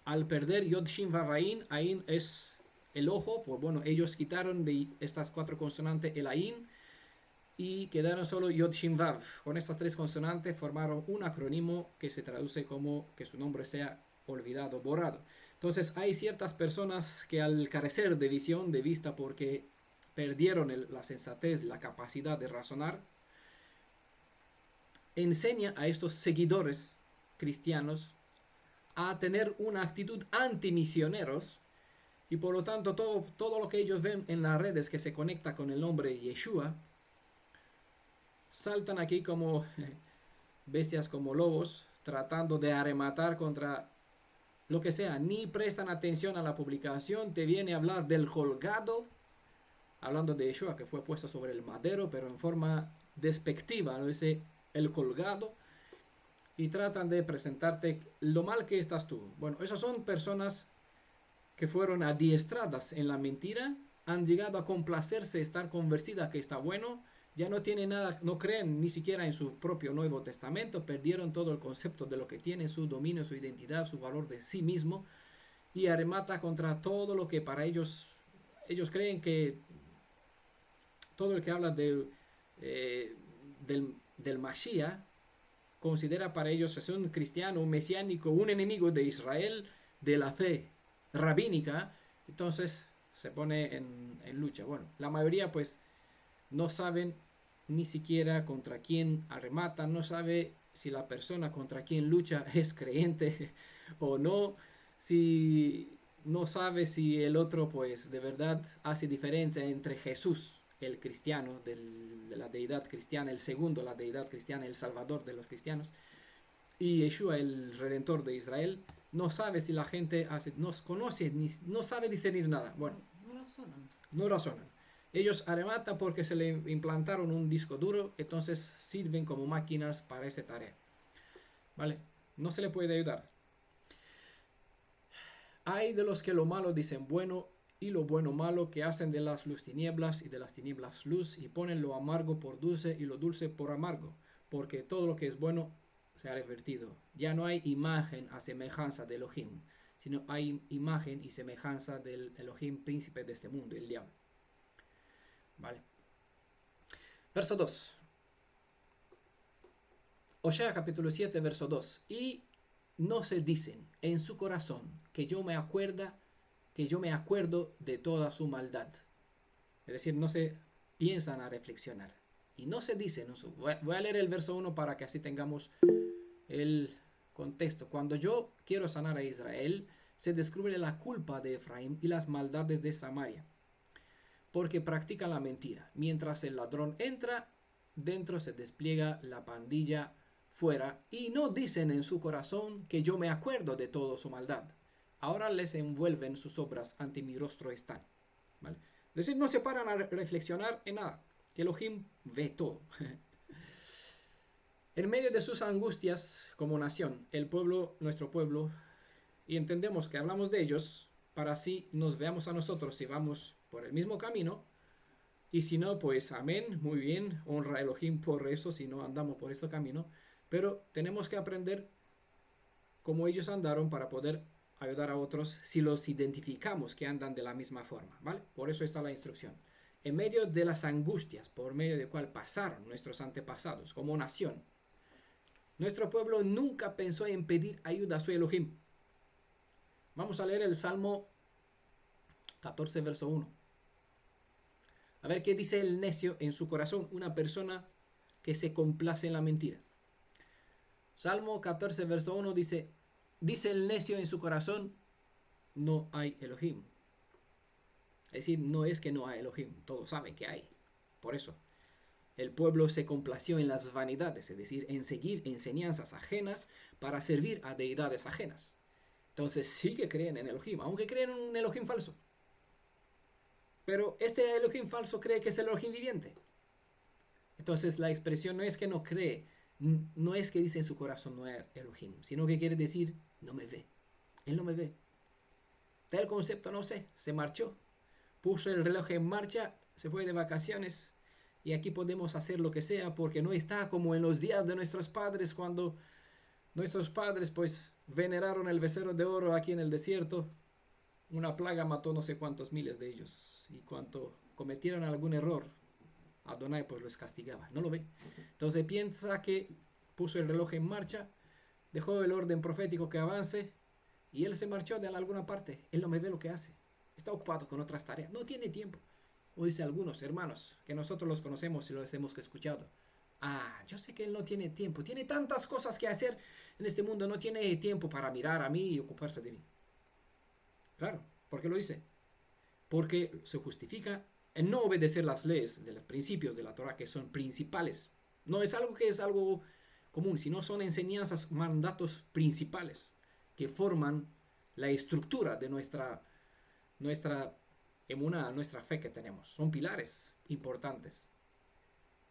al perder Yod Shin Vav Ain, Ain es el ojo, pues bueno, ellos quitaron de estas 4 consonantes el Ain y quedaron solo Yod Shin Vav. Con estas 3 consonantes formaron un acrónimo que se traduce como que su nombre sea olvidado, borrado. Entonces hay ciertas personas que al carecer de visión, de vista, porque perdieron la sensatez, la capacidad de razonar, enseña a estos seguidores cristianos a tener una actitud antimisioneros, y por lo tanto todo lo que ellos ven en las redes que se conecta con el nombre Yeshua, saltan aquí como bestias, como lobos, tratando de arrematar contra lo que sea. Ni prestan atención a la publicación, te viene a hablar del colgado, hablando de Yeshua que fue puesto sobre el madero, pero en forma despectiva, ¿no? Dice el colgado, y tratan de presentarte lo mal que estás tú. Bueno, esas son personas que fueron adiestradas en la mentira, han llegado a complacerse, estar convencidas que está bueno, ya no tienen nada, no creen ni siquiera en su propio Nuevo Testamento, perdieron todo el concepto de lo que tiene, su dominio, su identidad, su valor de sí mismo, y arremata contra todo lo que para ellos creen que todo el que habla del Mashiach considera para ellos es un cristiano, un mesiánico, un enemigo de Israel, de la fe rabínica. Entonces se pone en lucha. Bueno, la mayoría pues no saben ni siquiera contra quién arrematan, no sabe si la persona contra quien lucha es creyente o no, si no sabe si el otro pues de verdad hace diferencia entre Jesús, el cristiano, de la deidad cristiana, el segundo, la deidad cristiana, el salvador de los cristianos, y Yeshua, el redentor de Israel. No sabe si la gente nos conoce, no sabe discernir nada. Bueno, no razonan. Ellos arrematan porque se le implantaron un disco duro, entonces sirven como máquinas para esa tarea, ¿vale? No se le puede ayudar. Hay de los que lo malo dicen bueno, y lo bueno malo, que hacen de las luz tinieblas y de las tinieblas luz, y ponen lo amargo por dulce y lo dulce por amargo, porque todo lo que es bueno se ha revertido. Ya no hay imagen a semejanza de Elohim, sino hay imagen y semejanza del Elohim, príncipe de este mundo, el diablo. Vale. Verso 2. Oshea capítulo 7, verso 2. Y no se dicen en su corazón que yo me acuerdo de toda su maldad. Es decir, no se piensan a reflexionar. Y no se dicen. Voy a leer el verso 1 para que así tengamos el contexto. Cuando yo quiero sanar a Israel, se descubre la culpa de Efraín y las maldades de Samaria, porque practican la mentira. Mientras el ladrón entra, dentro se despliega la pandilla fuera, y no dicen en su corazón que yo me acuerdo de toda su maldad. Ahora les envuelven sus obras, ante mi rostro están. ¿Vale? Es decir, no se paran a reflexionar en nada, que Elohim ve todo. En medio de sus angustias como nación, el pueblo, nuestro pueblo, y entendemos que hablamos de ellos para así nos veamos a nosotros si vamos por el mismo camino. Y si no, pues amén, muy bien, honra a Elohim por eso, si no andamos por este camino. Pero tenemos que aprender cómo ellos andaron para poder ayudar a otros si los identificamos que andan de la misma forma, ¿vale? Por eso está la instrucción. En medio de las angustias por medio de cual pasaron nuestros antepasados como nación, nuestro pueblo nunca pensó en pedir ayuda a su Elohim. Vamos a leer el Salmo 14, verso 1. A ver qué dice el necio en su corazón, una persona que se complace en la mentira. Salmo 14, verso 1 dice el necio en su corazón, no hay Elohim. Es decir, no es que no hay Elohim, todos saben que hay. Por eso, el pueblo se complació en las vanidades, es decir, en seguir enseñanzas ajenas para servir a deidades ajenas. Entonces sí que creen en Elohim, aunque creen en un Elohim falso. Pero este Elohim falso cree que es el Elohim viviente. Entonces la expresión no es que no cree, no es que dice en su corazón no hay Elohim, sino que quiere decir no me ve. Él no me ve. Tal concepto no sé, se marchó. Puso el reloj en marcha, se fue de vacaciones y aquí podemos hacer lo que sea porque no está como en los días de nuestros padres cuando nuestros padres pues veneraron el becerro de oro aquí en el desierto. Una plaga mató no sé cuántos miles de ellos y cuando cometieron algún error, Adonai pues los castigaba. No lo ve. Entonces piensa que puso el reloj en marcha, dejó el orden profético que avance y él se marchó de alguna parte. Él no me ve lo que hace. Está ocupado con otras tareas. No tiene tiempo. O dice algunos hermanos que nosotros los conocemos y los hemos escuchado. Ah, yo sé que él no tiene tiempo. Tiene tantas cosas que hacer en este mundo. No tiene tiempo para mirar a mí y ocuparse de mí. Claro, ¿por qué lo dice? Porque se justifica en no obedecer las leyes de los principios de la Torah que son principales. No es algo que es algo común, sino son enseñanzas, mandatos principales que forman la estructura de nuestra emuná, nuestra fe que tenemos. Son pilares importantes.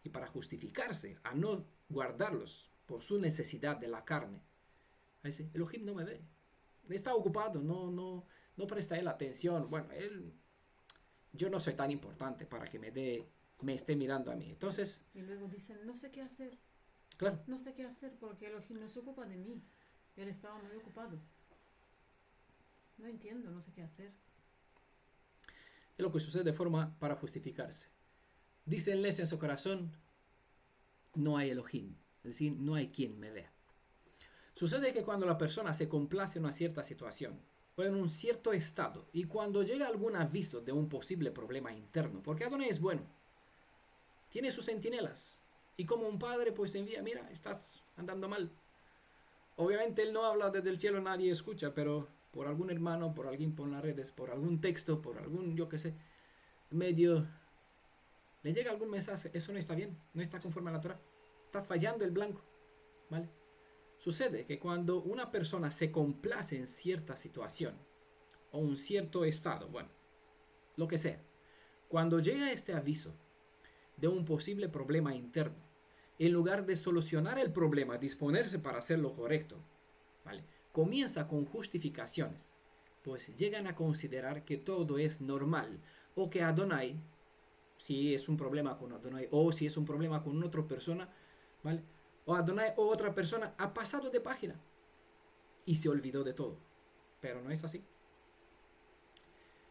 Y para justificarse a no guardarlos por su necesidad de la carne, dice, Elohim no me ve. Está ocupado, no presta él atención. Bueno, yo no soy tan importante para que me esté mirando a mí. Entonces... Y luego dicen, no sé qué hacer. Claro. No sé qué hacer porque Elohim no se ocupa de mí. Él estaba muy ocupado. No entiendo, no sé qué hacer. Es lo que sucede de forma para justificarse. Dice el necio en su corazón, no hay Elohim. Es decir, no hay quien me vea. Sucede que cuando la persona se complace en una cierta situación o en un cierto estado y cuando llega algún aviso de un posible problema interno, porque Adonai es bueno, tiene sus centinelas y como un padre pues envía, mira, estás andando mal. Obviamente él no habla desde el cielo, nadie escucha, pero por algún hermano, por alguien por las redes, por algún texto, por algún, yo qué sé, medio, le llega algún mensaje, eso no está bien, no está conforme a la Torah, estás fallando el blanco, ¿vale? Sucede que cuando una persona se complace en cierta situación o un cierto estado, bueno, lo que sea, cuando llega este aviso de un posible problema interno, en lugar de solucionar el problema, disponerse para hacer lo correcto, ¿vale? Comienza con justificaciones, pues llegan a considerar que todo es normal o que Adonai, si es un problema con Adonai o si es un problema con otra persona, ¿vale? O Adonai o otra persona ha pasado de página y se olvidó de todo. Pero no es así.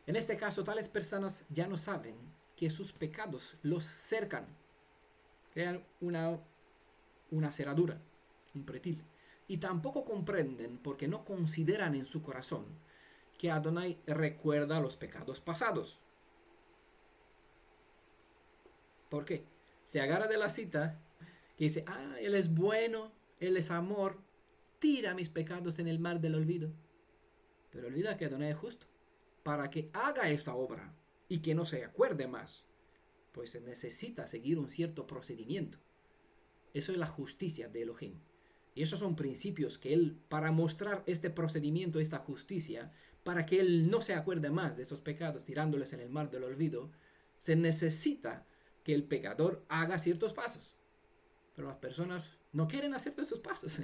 En este caso, tales personas ya no saben que sus pecados los cercan. Crean una cerradura, un pretil. Y tampoco comprenden porque no consideran en su corazón que Adonai recuerda los pecados pasados. ¿Por qué? Se agarra de la cita que dice, Él es bueno, Él es amor, tira mis pecados en el mar del olvido. Pero olvida que Adonai es justo. Para que haga esta obra y que no se acuerde más, pues se necesita seguir un cierto procedimiento. Eso es la justicia de Elohim. Y esos son principios que Él, para mostrar este procedimiento, esta justicia, para que Él no se acuerde más de estos pecados tirándoles en el mar del olvido, se necesita que el pecador haga ciertos pasos. Pero las personas no quieren hacer esos pasos.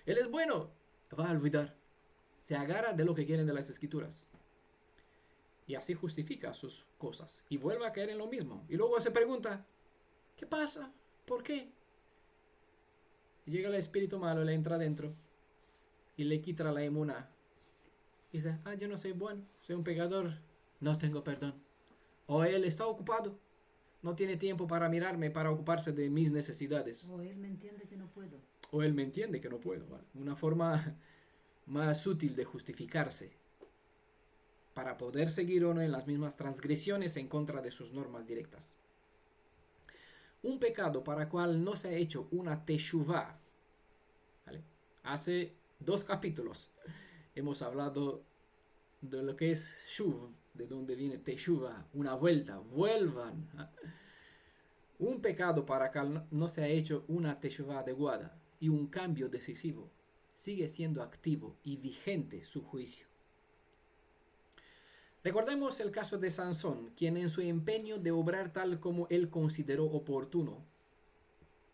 Él es bueno, va a olvidar. se agarra de lo que quieren de las escrituras. Y así justifica sus cosas. Y vuelve a caer en lo mismo. Y luego se pregunta, ¿qué pasa? ¿Por qué? Y llega el espíritu malo, le entra adentro y le quita la emuná. Y dice, yo no soy bueno, soy un pecador, no tengo perdón. O él está ocupado, no tiene tiempo para mirarme, para ocuparse de mis necesidades. O él me entiende que no puedo. O él me entiende que no puedo. ¿Vale? Una forma más útil de justificarse para poder seguir o no en las mismas transgresiones en contra de sus normas directas. Un pecado para el cual no se ha hecho una teshuvá. ¿Vale? Hace 2 capítulos hemos hablado de lo que es shuv, de donde viene teshuvá, una vuelta, vuelvan. Un pecado para el cual no se ha hecho una teshuvá adecuada y un cambio decisivo, sigue siendo activo y vigente su juicio. Recordemos el caso de Sansón, quien en su empeño de obrar tal como él consideró oportuno,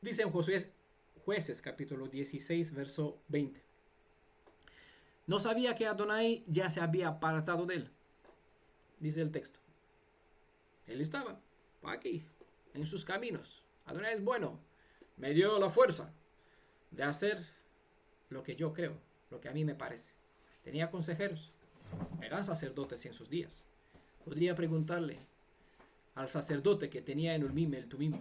dice en Jueces capítulo 16, verso 20. No sabía que Adonai ya se había apartado de él, dice el texto. Él estaba aquí, en sus caminos. Adonai es bueno, me dio la fuerza de hacer lo que yo creo, lo que a mí me parece. Tenía consejeros. Eran sacerdotes en sus días. Podría preguntarle al sacerdote que tenía en Urim el Tumim.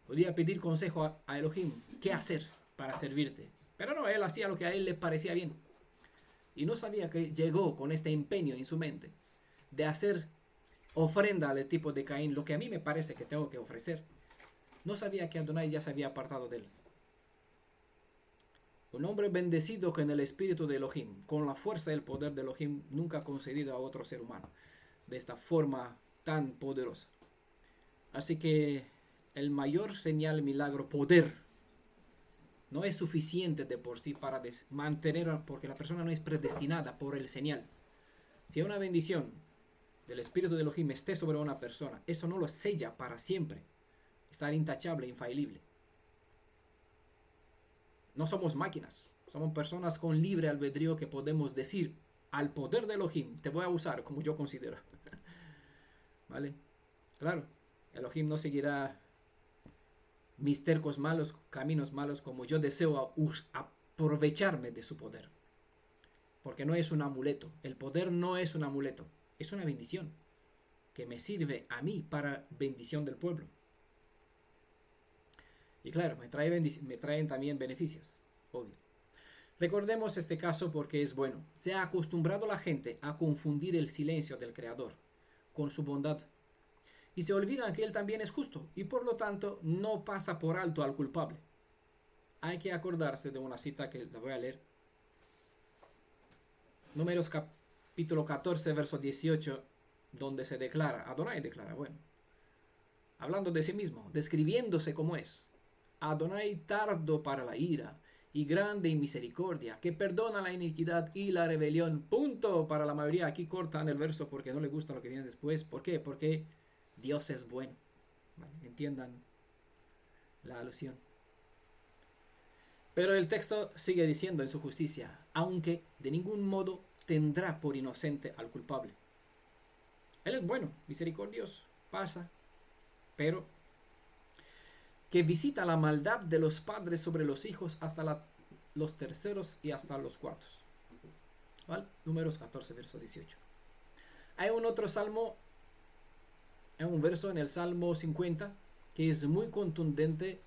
Podría pedir consejo a Elohim, qué hacer para servirte. Pero no, él hacía lo que a él le parecía bien. Y no sabía que llegó con este empeño en su mente de hacer ofrenda al tipo de Caín, lo que a mí me parece que tengo que ofrecer. No sabía que Adonai ya se había apartado de él. Un hombre bendecido con el espíritu de Elohim, con la fuerza y el poder de Elohim, nunca concedido a otro ser humano, de esta forma tan poderosa. Así que el mayor señal, milagro, poder, no es suficiente de por sí para mantener, porque la persona no es predestinada por el señal. Si una bendición del espíritu de Elohim esté sobre una persona, eso no lo sella para siempre, estar intachable, infalible. No somos máquinas, somos personas con libre albedrío que podemos decir al poder de Elohim, te voy a usar como yo considero. ¿Vale? Claro, Elohim no seguirá mis tercos malos, caminos malos, como yo deseo aprovecharme de su poder. Porque no es un amuleto, el poder no es un amuleto, es una bendición que me sirve a mí para bendición del pueblo. Y claro, me traen también beneficios, obvio. Recordemos este caso porque es bueno. Se ha acostumbrado la gente a confundir el silencio del Creador con su bondad. Y se olvidan que Él también es justo y por lo tanto no pasa por alto al culpable. Hay que acordarse de una cita que la voy a leer. Números capítulo 14, verso 18, donde se declara, Adonai declara, bueno, hablando de sí mismo, describiéndose como es. Adonai tardo para la ira y grande en misericordia, que perdona la iniquidad y la rebelión. Punto. Para la mayoría aquí cortan el verso porque no les gusta lo que viene después. ¿Por qué? Porque Dios es bueno. ¿Vale? Entiendan la alusión. Pero el texto sigue diciendo en su justicia, aunque de ningún modo tendrá por inocente al culpable. Él es bueno, misericordioso, pasa, pero que visita la maldad de los padres sobre los hijos hasta los terceros y hasta los cuartos. ¿Vale? Números 14, verso 18. Hay un otro salmo, hay un verso en el Salmo 50 que es muy contundente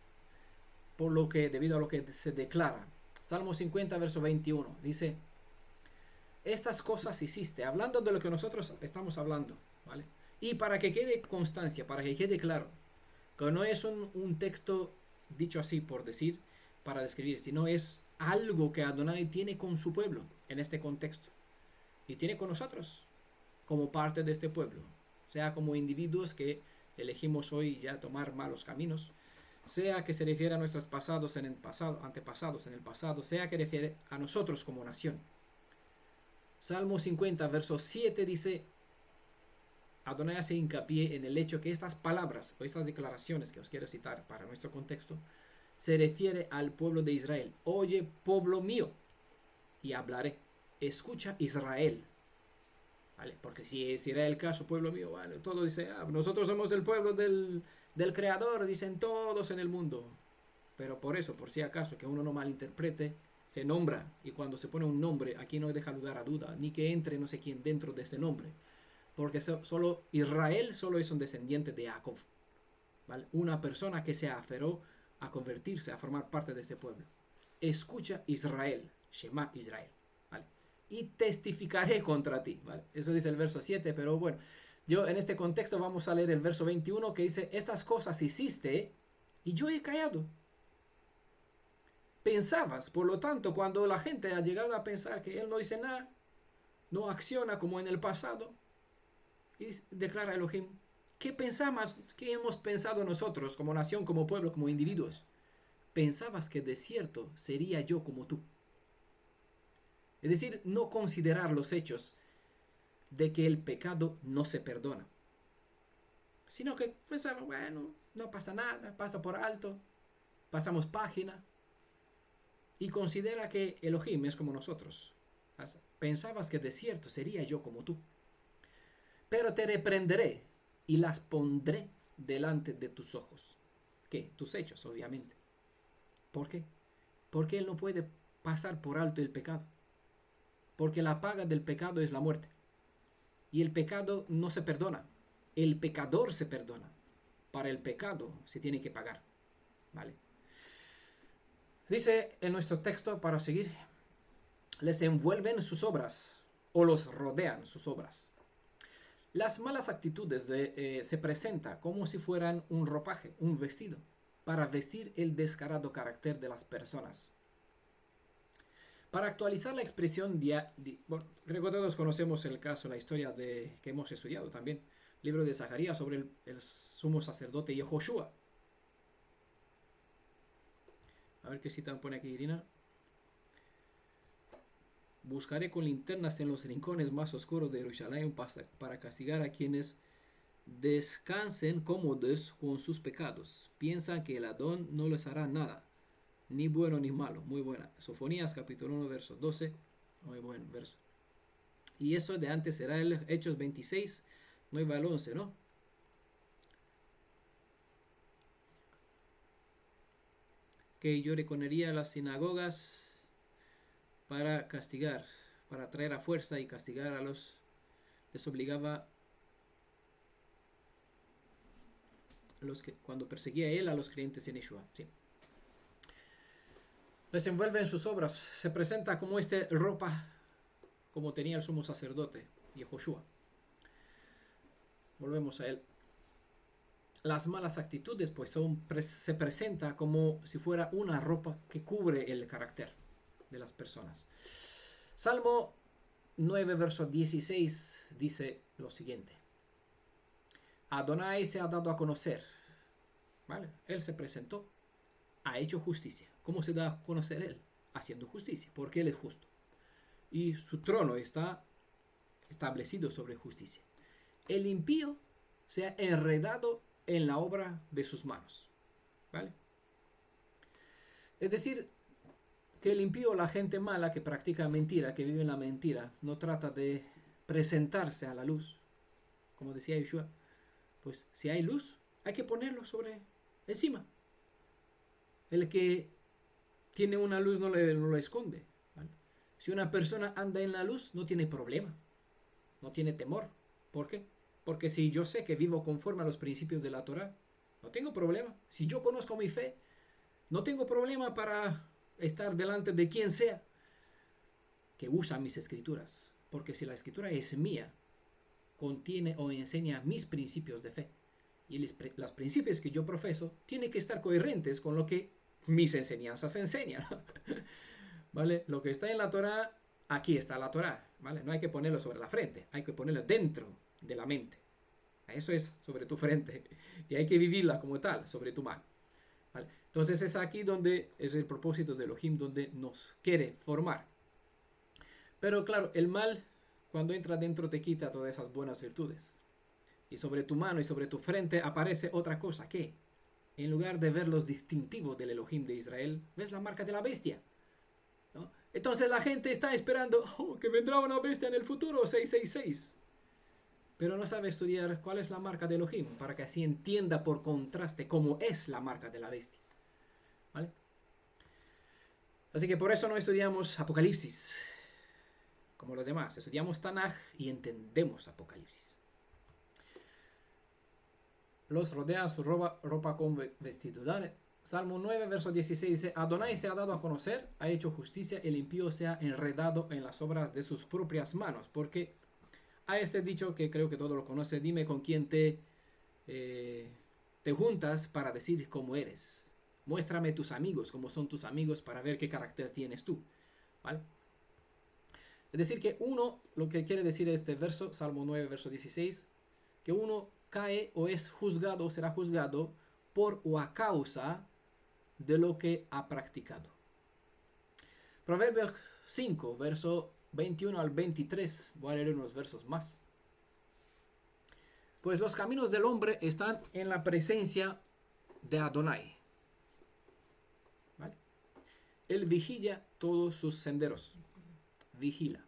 debido a lo que se declara. Salmo 50, verso 21, dice, estas cosas hiciste, hablando de lo que nosotros estamos hablando, ¿vale? Y para que quede constancia, para que quede claro, que no es un texto dicho así por decir, para describir, sino es algo que Adonai tiene con su pueblo en este contexto y tiene con nosotros como parte de este pueblo, sea como individuos que elegimos hoy ya tomar malos caminos, sea que se refiere a nuestros pasados en el pasado, antepasados en el pasado, sea que refiere a nosotros como nación. Salmo 50, verso 7 dice, Adonai hace hincapié en el hecho que estas palabras o estas declaraciones que os quiero citar para nuestro contexto se refiere al pueblo de Israel. Oye, pueblo mío, y hablaré. escucha Israel. ¿Vale? Porque si era el caso, pueblo mío, vale, todo dice, nosotros somos el pueblo del Creador, dicen todos en el mundo. Pero por eso, por si acaso, que uno no malinterprete, se nombra. Y cuando se pone un nombre, aquí no deja lugar a duda, ni que entre no sé quién dentro de este nombre. Porque solo Israel solo es un descendiente de Jacob. ¿Vale? Una persona que se aferró a convertirse, a formar parte de este pueblo. Escucha Israel, Shema Israel. ¿Vale? Y testificaré contra ti. ¿Vale? Eso dice el verso 7, pero bueno, yo en este contexto vamos a leer el verso 21 que dice, estas cosas hiciste y yo he callado. Pensabas, por lo tanto, cuando la gente ha llegado a pensar que él no dice nada, no acciona como en el pasado, y declara Elohim, ¿qué pensamos, qué hemos pensado nosotros como nación, como pueblo, como individuos? Pensabas que de cierto sería yo como tú. Es decir, no considerar los hechos de que el pecado no se perdona, sino que, pues, bueno, no pasa nada, pasa por alto, pasamos página, y considera que Elohim es como nosotros. Pensabas que de cierto sería yo como tú. Pero te reprenderé y las pondré delante de tus ojos. ¿Qué? Tus hechos, obviamente. ¿Por qué? Porque Él no puede pasar por alto el pecado. Porque la paga del pecado es la muerte. Y el pecado no se perdona. El pecador se perdona. Para el pecado se tiene que pagar. ¿Vale? Dice en nuestro texto, para seguir, les envuelven sus obras o los rodean sus obras. Las malas actitudes se presentan como si fueran un ropaje, un vestido, para vestir el descarado carácter de las personas. Para actualizar la expresión, bueno, creo que todos conocemos el caso, la historia que hemos estudiado también, libro de Zacarías sobre el sumo sacerdote Yehoshua. A ver qué cita pone aquí Irina. Buscaré con linternas en los rincones más oscuros de Jerusalén para castigar a quienes descansen cómodos con sus pecados. Piensan que el Adón no les hará nada, ni bueno ni malo. Muy buena. Sofonías capítulo 1, verso 12. Muy buen verso. Y eso de antes será el Hechos 26, 9 al 11, ¿no? Que yo reconería las sinagogas para castigar, para traer a fuerza y castigar a les obligaba cuando perseguía él a los creyentes en Yeshua. Sí. Les envuelve en sus obras, se presenta como ropa, como tenía el sumo sacerdote, Yehoshua. Volvemos a él. Las malas actitudes pues se presenta como si fuera una ropa que cubre el carácter de las personas. Salmo 9, verso 16 dice lo siguiente. Adonai se ha dado a conocer. ¿Vale? Él se presentó, ha hecho justicia. ¿Cómo se da a conocer él? Haciendo justicia, porque él es justo. Y su trono está establecido sobre justicia. El impío se ha enredado en la obra de sus manos. ¿Vale? Es decir, que el impío, la gente mala que practica mentira, que vive en la mentira, no trata de presentarse a la luz. Como decía Yeshua, pues si hay luz, hay que ponerlo encima. El que tiene una luz no lo esconde. ¿Vale? Si una persona anda en la luz, no tiene problema, no tiene temor. ¿Por qué? Porque si yo sé que vivo conforme a los principios de la Torah, no tengo problema. Si yo conozco mi fe, no tengo problema para estar delante de quien sea que usa mis escrituras. Porque si la escritura es mía, contiene o enseña mis principios de fe. Y los principios que yo profeso tienen que estar coherentes con lo que mis enseñanzas enseñan. ¿Vale? Lo que está en la Torah, aquí está la Torah. ¿Vale? No hay que ponerlo sobre la frente, hay que ponerlo dentro de la mente. Eso es sobre tu frente. Y hay que vivirla como tal, sobre tu mano. ¿Vale? Entonces es aquí donde es el propósito de Elohim, donde nos quiere formar. Pero claro, el mal, cuando entra dentro, te quita todas esas buenas virtudes. Y sobre tu mano y sobre tu frente aparece otra cosa, que en lugar de ver los distintivos del Elohim de Israel, ves la marca de la bestia, ¿no? Entonces la gente está esperando que vendrá una bestia en el futuro, 666. Pero no sabe estudiar cuál es la marca de Elohim, para que así entienda por contraste cómo es la marca de la bestia. ¿Vale? Así que por eso no estudiamos Apocalipsis como los demás. Estudiamos Tanaj y entendemos Apocalipsis. Los rodea su ropa con vestido. Dale. Salmo 9, verso 16 dice: Adonai se ha dado a conocer, ha hecho justicia, el impío se ha enredado en las obras de sus propias manos. Porque a este dicho, que creo que todo lo conoce: dime con quién te juntas para decir cómo eres. Muéstrame tus amigos, cómo son tus amigos, para ver qué carácter tienes tú. ¿Vale? Es decir, que uno, lo que quiere decir este verso, Salmo 9, verso 16, que uno cae o es juzgado o será juzgado por o a causa de lo que ha practicado. Proverbios 5, verso 21 al 23, voy a leer unos versos más. Pues los caminos del hombre están en la presencia de Adonai. ¿Vale? Él vigila todos sus senderos. Vigila.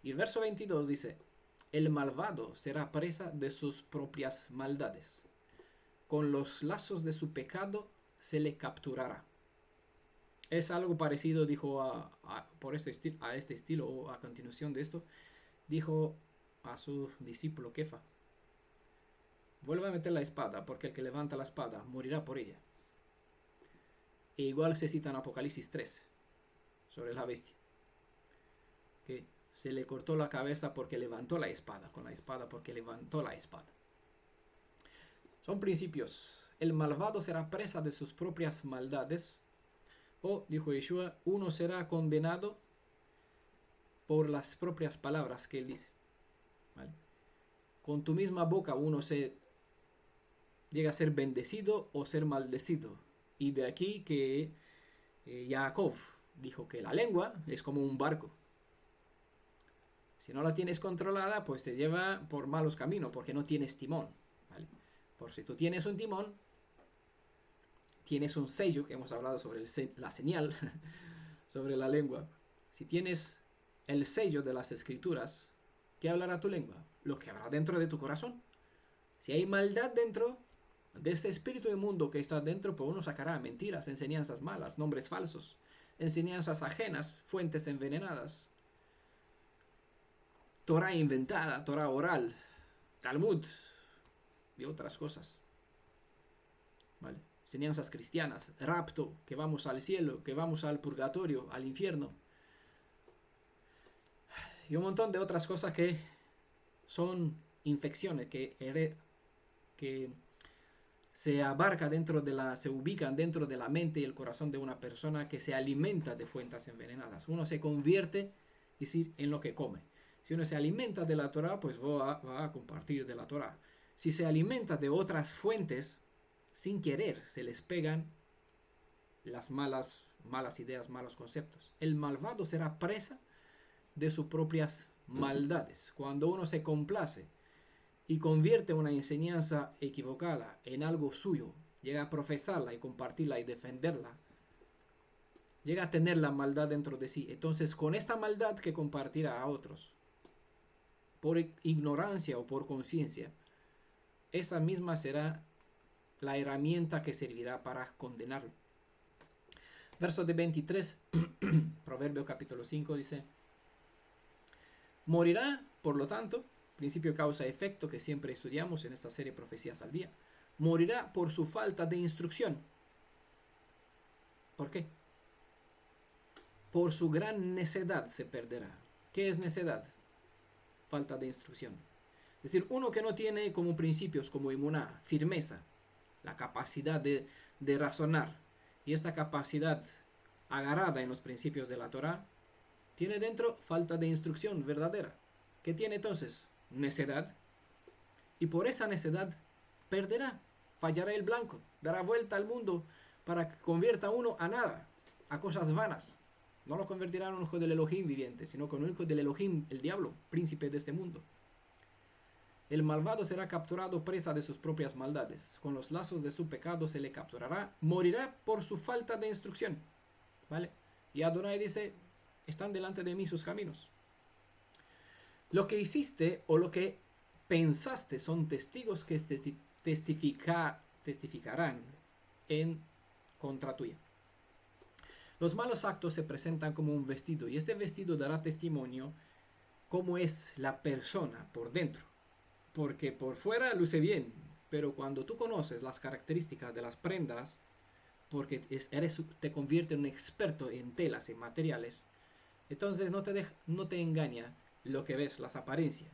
Y el verso 22 dice: el malvado será presa de sus propias maldades. Con los lazos de su pecado se le capturará. Es algo parecido, dijo a este estilo, o a continuación de esto, dijo a su discípulo Kefa: vuelve a meter la espada, porque el que levanta la espada morirá por ella. E igual se cita en Apocalipsis 3 sobre la bestia, que se le cortó la cabeza porque levantó la espada, con la espada porque levantó la espada. Son principios. El malvado será presa de sus propias maldades. O, dijo Yeshua, uno será condenado por las propias palabras que él dice. ¿Vale? Con tu misma boca uno se llega a ser bendecido o ser maldecido. Y de aquí que Jacob dijo que la lengua es como un barco. Si no la tienes controlada, pues te lleva por malos caminos, porque no tienes timón. ¿Vale? Por si tú tienes un timón, tienes un sello, que hemos hablado sobre la señal, sobre la lengua. Si tienes el sello de las escrituras, ¿qué hablará tu lengua? Lo que habrá dentro de tu corazón. Si hay maldad dentro de este espíritu inmundo que está dentro, pues uno sacará mentiras, enseñanzas malas, nombres falsos, enseñanzas ajenas, fuentes envenenadas, Torah inventada, Torah oral, Talmud y otras cosas. ¿Vale? Enseñanzas cristianas, rapto, que vamos al cielo, que vamos al purgatorio, al infierno. Y un montón de otras cosas que son infecciones que se abarca se ubican dentro de la mente y el corazón de una persona que se alimenta de fuentes envenenadas. Uno se convierte, es decir, en lo que come. Si uno se alimenta de la Torah, pues va a compartir de la Torah. Si se alimenta de otras fuentes, sin querer se les pegan las malas ideas, malos conceptos. El malvado será presa de sus propias maldades. Cuando uno se complace y convierte una enseñanza equivocada en algo suyo, llega a profesarla y compartirla y defenderla, llega a tener la maldad dentro de sí. Entonces, con esta maldad que compartirá a otros, por ignorancia o por conciencia, esa misma será la herramienta que servirá para condenarlo. Verso de 23, Proverbio capítulo 5 dice: morirá, por lo tanto, principio causa-efecto que siempre estudiamos en esta serie Profecías al Día, morirá por su falta de instrucción. ¿Por qué? Por su gran necedad se perderá. ¿Qué es necedad? Falta de instrucción. Es decir, uno que no tiene como principios, como emuná, firmeza, la capacidad de razonar, y esta capacidad agarrada en los principios de la Torah, tiene dentro falta de instrucción verdadera. ¿Qué tiene entonces? Necedad. Y por esa necedad perderá, fallará el blanco, dará vuelta al mundo para que convierta a uno a nada, a cosas vanas. No lo convertirá en un hijo del Elohim viviente, sino con un hijo del Elohim, el diablo, príncipe de este mundo. El malvado será capturado presa de sus propias maldades. Con los lazos de su pecado se le capturará. Morirá por su falta de instrucción. ¿Vale? Y Adonai dice, están delante de mí sus caminos. Lo que hiciste o lo que pensaste son testigos que testificarán en contra tuya. Los malos actos se presentan como un vestido y este vestido dará testimonio cómo es la persona por dentro. Porque por fuera luce bien, pero cuando tú conoces las características de las prendas, porque te convierte en un experto en telas, en materiales, entonces no te engaña lo que ves, las apariencias,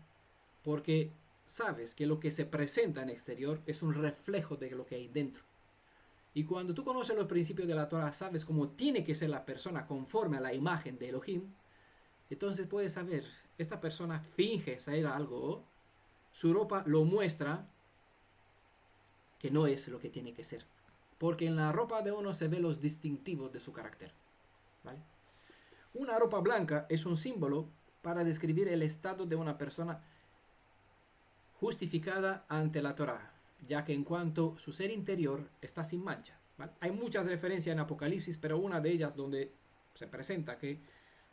porque sabes que lo que se presenta en exterior es un reflejo de lo que hay dentro. Y cuando tú conoces los principios de la Torah, sabes cómo tiene que ser la persona conforme a la imagen de Elohim, entonces puedes saber, esta persona finge ser algo, su ropa lo muestra que no es lo que tiene que ser. Porque en la ropa de uno se ve los distintivos de su carácter. ¿Vale? Una ropa blanca es un símbolo para describir el estado de una persona justificada ante la Torah, ya que en cuanto su ser interior está sin mancha. ¿Vale? Hay muchas referencias en Apocalipsis, pero una de ellas donde se presenta que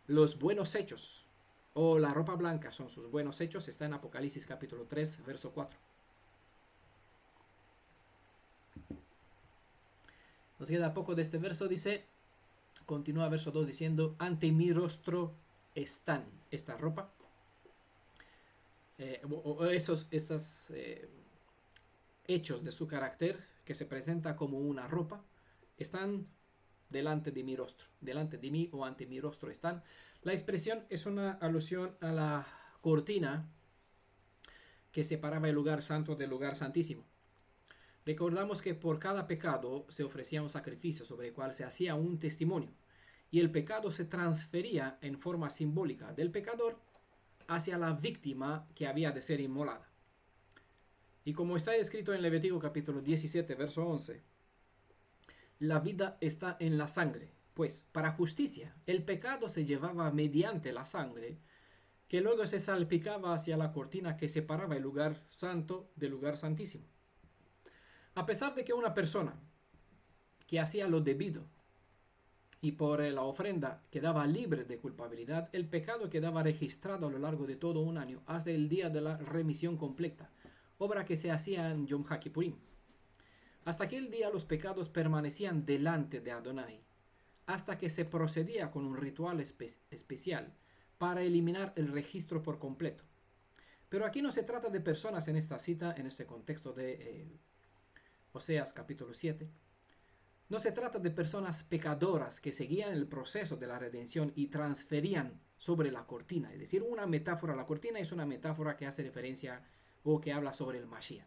los buenos hechos o la ropa blanca son sus buenos hechos está en Apocalipsis capítulo 3, verso 4. Nos queda poco de este verso, dice, continúa verso 2 diciendo, ante mi rostro están esta ropa, estos hechos de su carácter que se presenta como una ropa, están delante de mi rostro, delante de mí o ante mi rostro están. La expresión es una alusión a la cortina que separaba el lugar santo del lugar santísimo. Recordamos que por cada pecado se ofrecía un sacrificio sobre el cual se hacía un testimonio y el pecado se transfería en forma simbólica del pecador hacia la víctima que había de ser inmolada. Y como está escrito en Levítico capítulo 17, verso 11, la vida está en la sangre, pues para justicia el pecado se llevaba mediante la sangre, que luego se salpicaba hacia la cortina que separaba el lugar santo del lugar santísimo. A pesar de que una persona que hacía lo debido y por la ofrenda quedaba libre de culpabilidad, el pecado quedaba registrado a lo largo de todo un año hasta el día de la remisión completa, obra que se hacía en Yom HaKippurim. Hasta aquel día los pecados permanecían delante de Adonai, hasta que se procedía con un ritual especial para eliminar el registro por completo. Pero aquí no se trata de personas en esta cita, en este contexto de Oseas capítulo 7. No se trata de personas pecadoras que seguían el proceso de la redención y transferían sobre la cortina. Es decir, una metáfora, la cortina es una metáfora que hace referencia o que habla sobre el Mashiach.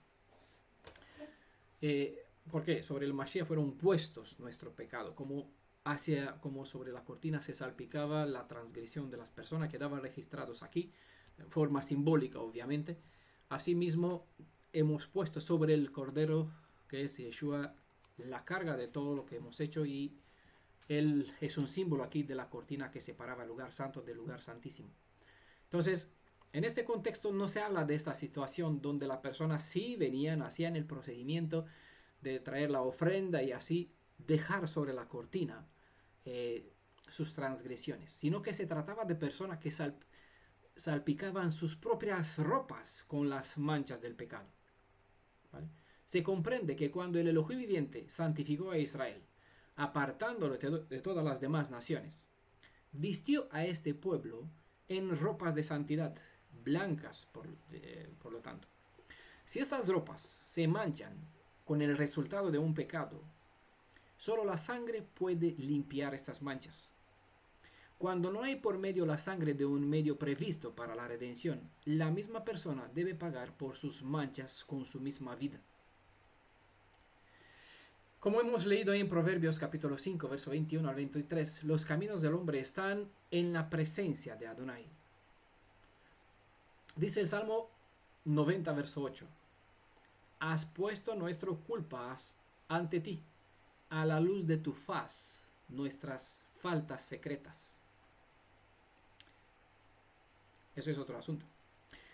Porque sobre el Mashiach fueron puestos nuestro pecado, como sobre la cortina se salpicaba la transgresión de las personas que quedaban registrados aquí, de forma simbólica obviamente. Asimismo, hemos puesto sobre el Cordero, que es Yeshua, la carga de todo lo que hemos hecho, y él es un símbolo aquí de la cortina que separaba el lugar santo del lugar santísimo. Entonces, en este contexto no se habla de esta situación donde la persona sí venían, hacían el procedimiento de traer la ofrenda y así dejar sobre la cortina sus transgresiones, sino que se trataba de personas que salpicaban sus propias ropas con las manchas del pecado. ¿Vale? Se comprende que cuando el Elohim viviente santificó a Israel, apartándolo de todas las demás naciones, vistió a este pueblo en ropas de santidad, blancas por lo tanto. Si estas ropas se manchan con el resultado de un pecado, solo la sangre puede limpiar estas manchas. Cuando no hay por medio la sangre de un medio previsto para la redención, la misma persona debe pagar por sus manchas con su misma vida. Como hemos leído en Proverbios capítulo 5, verso 21 al 23, los caminos del hombre están en la presencia de Adonai. Dice el Salmo 90, verso 8, has puesto nuestras culpas ante ti, a la luz de tu faz, nuestras faltas secretas. Eso es otro asunto.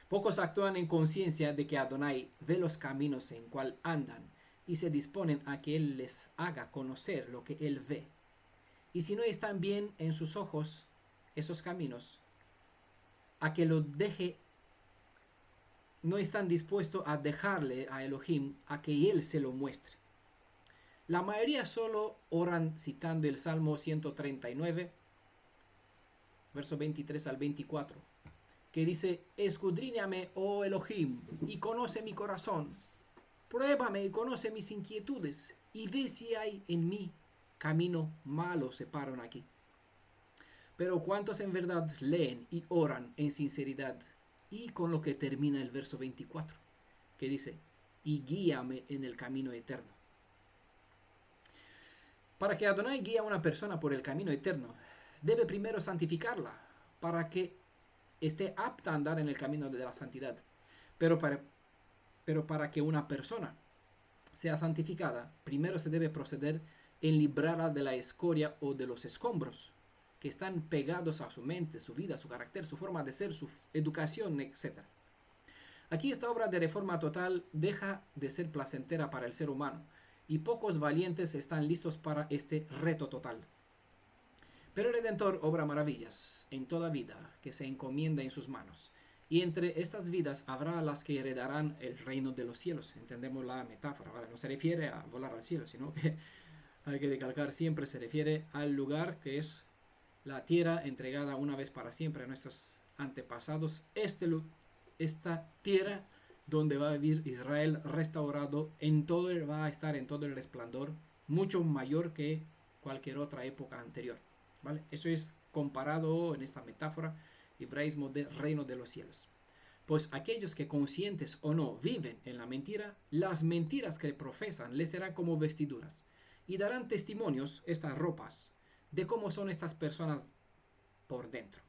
Pocos actúan en conciencia de que Adonai ve los caminos en cual andan y se disponen a que Él les haga conocer lo que Él ve. Y si no están bien en sus ojos esos caminos, a que lo deje, no están dispuestos a dejarle a Elohim a que Él se lo muestre. La mayoría solo oran citando el Salmo 139, verso 23 al 24, que dice: escudriñame, oh Elohim, y conoce mi corazón. Pruébame y conoce mis inquietudes, y ve si hay en mí camino malo, se paran aquí. Pero ¿cuántos en verdad leen y oran en sinceridad? Y con lo que termina el verso 24, que dice: y guíame en el camino eterno. Para que Adonai guíe a una persona por el camino eterno, debe primero santificarla, para que esté apta a andar en el camino de la santidad. Pero para que una persona sea santificada, primero se debe proceder en librarla de la escoria o de los escombros que están pegados a su mente, su vida, su carácter, su forma de ser, su educación, etc. Aquí esta obra de reforma total deja de ser placentera para el ser humano, y pocos valientes están listos para este reto total. Pero el Redentor obra maravillas en toda vida que se encomienda en sus manos, y entre estas vidas habrá las que heredarán el reino de los cielos. Entendemos la metáfora, ¿vale? No se refiere a volar al cielo, sino que hay que recalcar, siempre se refiere al lugar que es la tierra entregada una vez para siempre a nuestros antepasados. Esta tierra donde va a vivir Israel restaurado, va a estar en todo el resplandor, mucho mayor que cualquier otra época anterior, ¿vale? Eso es comparado en esta metáfora hebraísmo del reino de los cielos. Pues aquellos que, conscientes o no, viven en la mentira, las mentiras que profesan les serán como vestiduras, y darán testimonios, estas ropas, de cómo son estas personas por dentro.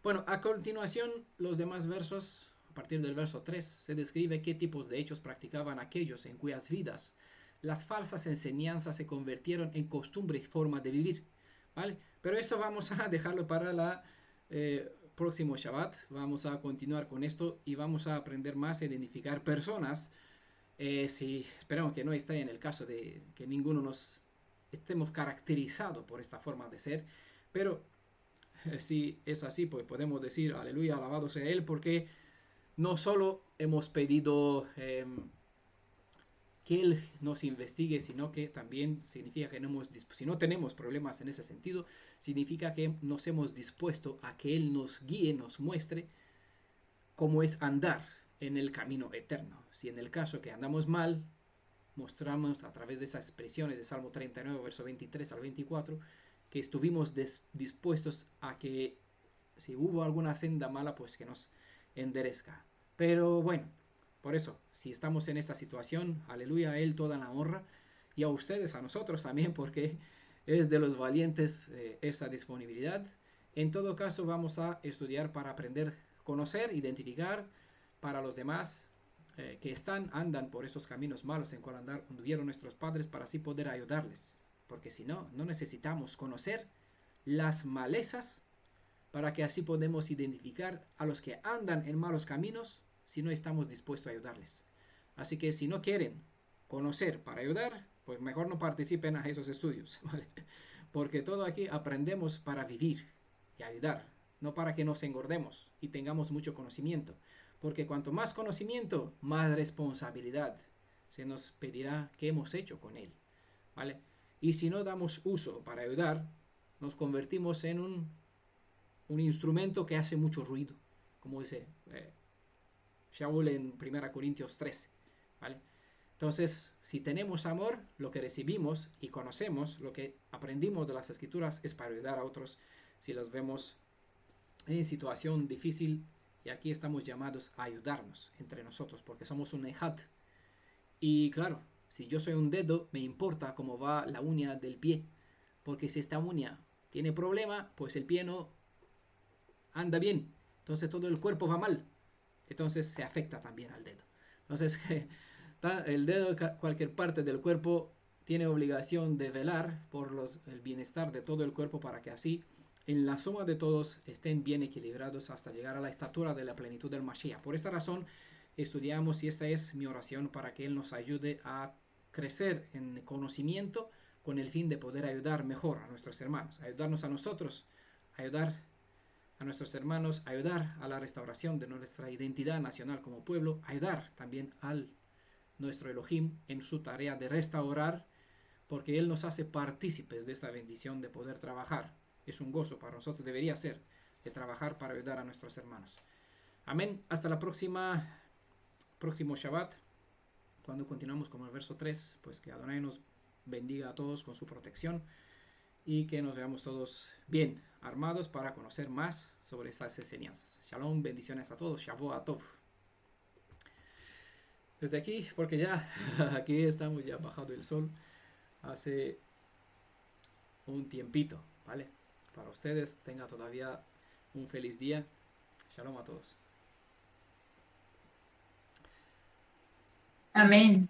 Bueno, a continuación, los demás versos, a partir del verso 3, se describe qué tipos de hechos practicaban aquellos en cuyas vidas las falsas enseñanzas se convirtieron en costumbre y forma de vivir, ¿vale? Pero eso vamos a dejarlo para la próximo Shabbat. Vamos a continuar con esto y vamos a aprender más a identificar personas. Si esperamos que no esté en el caso de que ninguno nos estemos caracterizados por esta forma de ser, pero si es así, pues podemos decir aleluya, alabado sea Él, porque no solo hemos pedido que Él nos investigue, sino que también significa que si no tenemos problemas en ese sentido, significa que nos hemos dispuesto a que Él nos guíe, nos muestre cómo es andar en el camino eterno. Si en el caso que andamos mal, mostramos a través de esas expresiones de Salmo 39, verso 23 al 24, que estuvimos dispuestos a que si hubo alguna senda mala, pues que nos enderezca. Pero bueno, por eso, si estamos en esta situación, aleluya, a Él toda la honra, y a ustedes, a nosotros también, porque es de los valientes esta disponibilidad. En todo caso, vamos a estudiar para aprender, conocer, identificar para los demás que andan por esos caminos malos en cual anduvieron nuestros padres, para así poder ayudarles. Porque si no, no necesitamos conocer las malezas para que así podamos identificar a los que andan en malos caminos si no estamos dispuestos a ayudarles. Así que si no quieren conocer para ayudar, pues mejor no participen a esos estudios, ¿vale? Porque todo aquí aprendemos para vivir y ayudar, no para que nos engordemos y tengamos mucho conocimiento. Porque cuanto más conocimiento, más responsabilidad se nos pedirá qué hemos hecho con él, ¿vale? Y si no damos uso para ayudar, nos convertimos en un instrumento que hace mucho ruido, como dice Shaul en 1 Corintios 13, ¿vale? Entonces, si tenemos amor, lo que recibimos y conocemos, lo que aprendimos de las Escrituras, es para ayudar a otros si los vemos en situación difícil. Y aquí estamos llamados a ayudarnos entre nosotros, porque somos un ejad. Y claro, si yo soy un dedo, me importa cómo va la uña del pie, porque si esta uña tiene problema, pues el pie no anda bien, entonces todo el cuerpo va mal, entonces se afecta también al dedo. Entonces el dedo, cualquier parte del cuerpo, tiene obligación de velar por el bienestar de todo el cuerpo, para que así en la suma de todos estén bien equilibrados hasta llegar a la estatura de la plenitud del Mashiach. Por esta razón estudiamos, y esta es mi oración, para que Él nos ayude a crecer en conocimiento con el fin de poder ayudar mejor a nuestros hermanos, ayudarnos a nosotros, ayudar a nuestros hermanos, ayudar a la restauración de nuestra identidad nacional como pueblo, ayudar también al nuestro Elohim en su tarea de restaurar, porque Él nos hace partícipes de esta bendición de poder trabajar. Es un gozo para nosotros, debería ser, de trabajar para ayudar a nuestros hermanos. Amén. Hasta la próximo Shabbat, cuando continuamos con el verso 3, pues que Adonai nos bendiga a todos con su protección y que nos veamos todos bien armados para conocer más sobre estas enseñanzas. Shalom, bendiciones a todos. Shavua Tov. Desde aquí, porque ya aquí estamos ya bajado el sol hace un tiempito, ¿vale? Para ustedes tenga todavía un feliz día. Shalom a todos. Amén.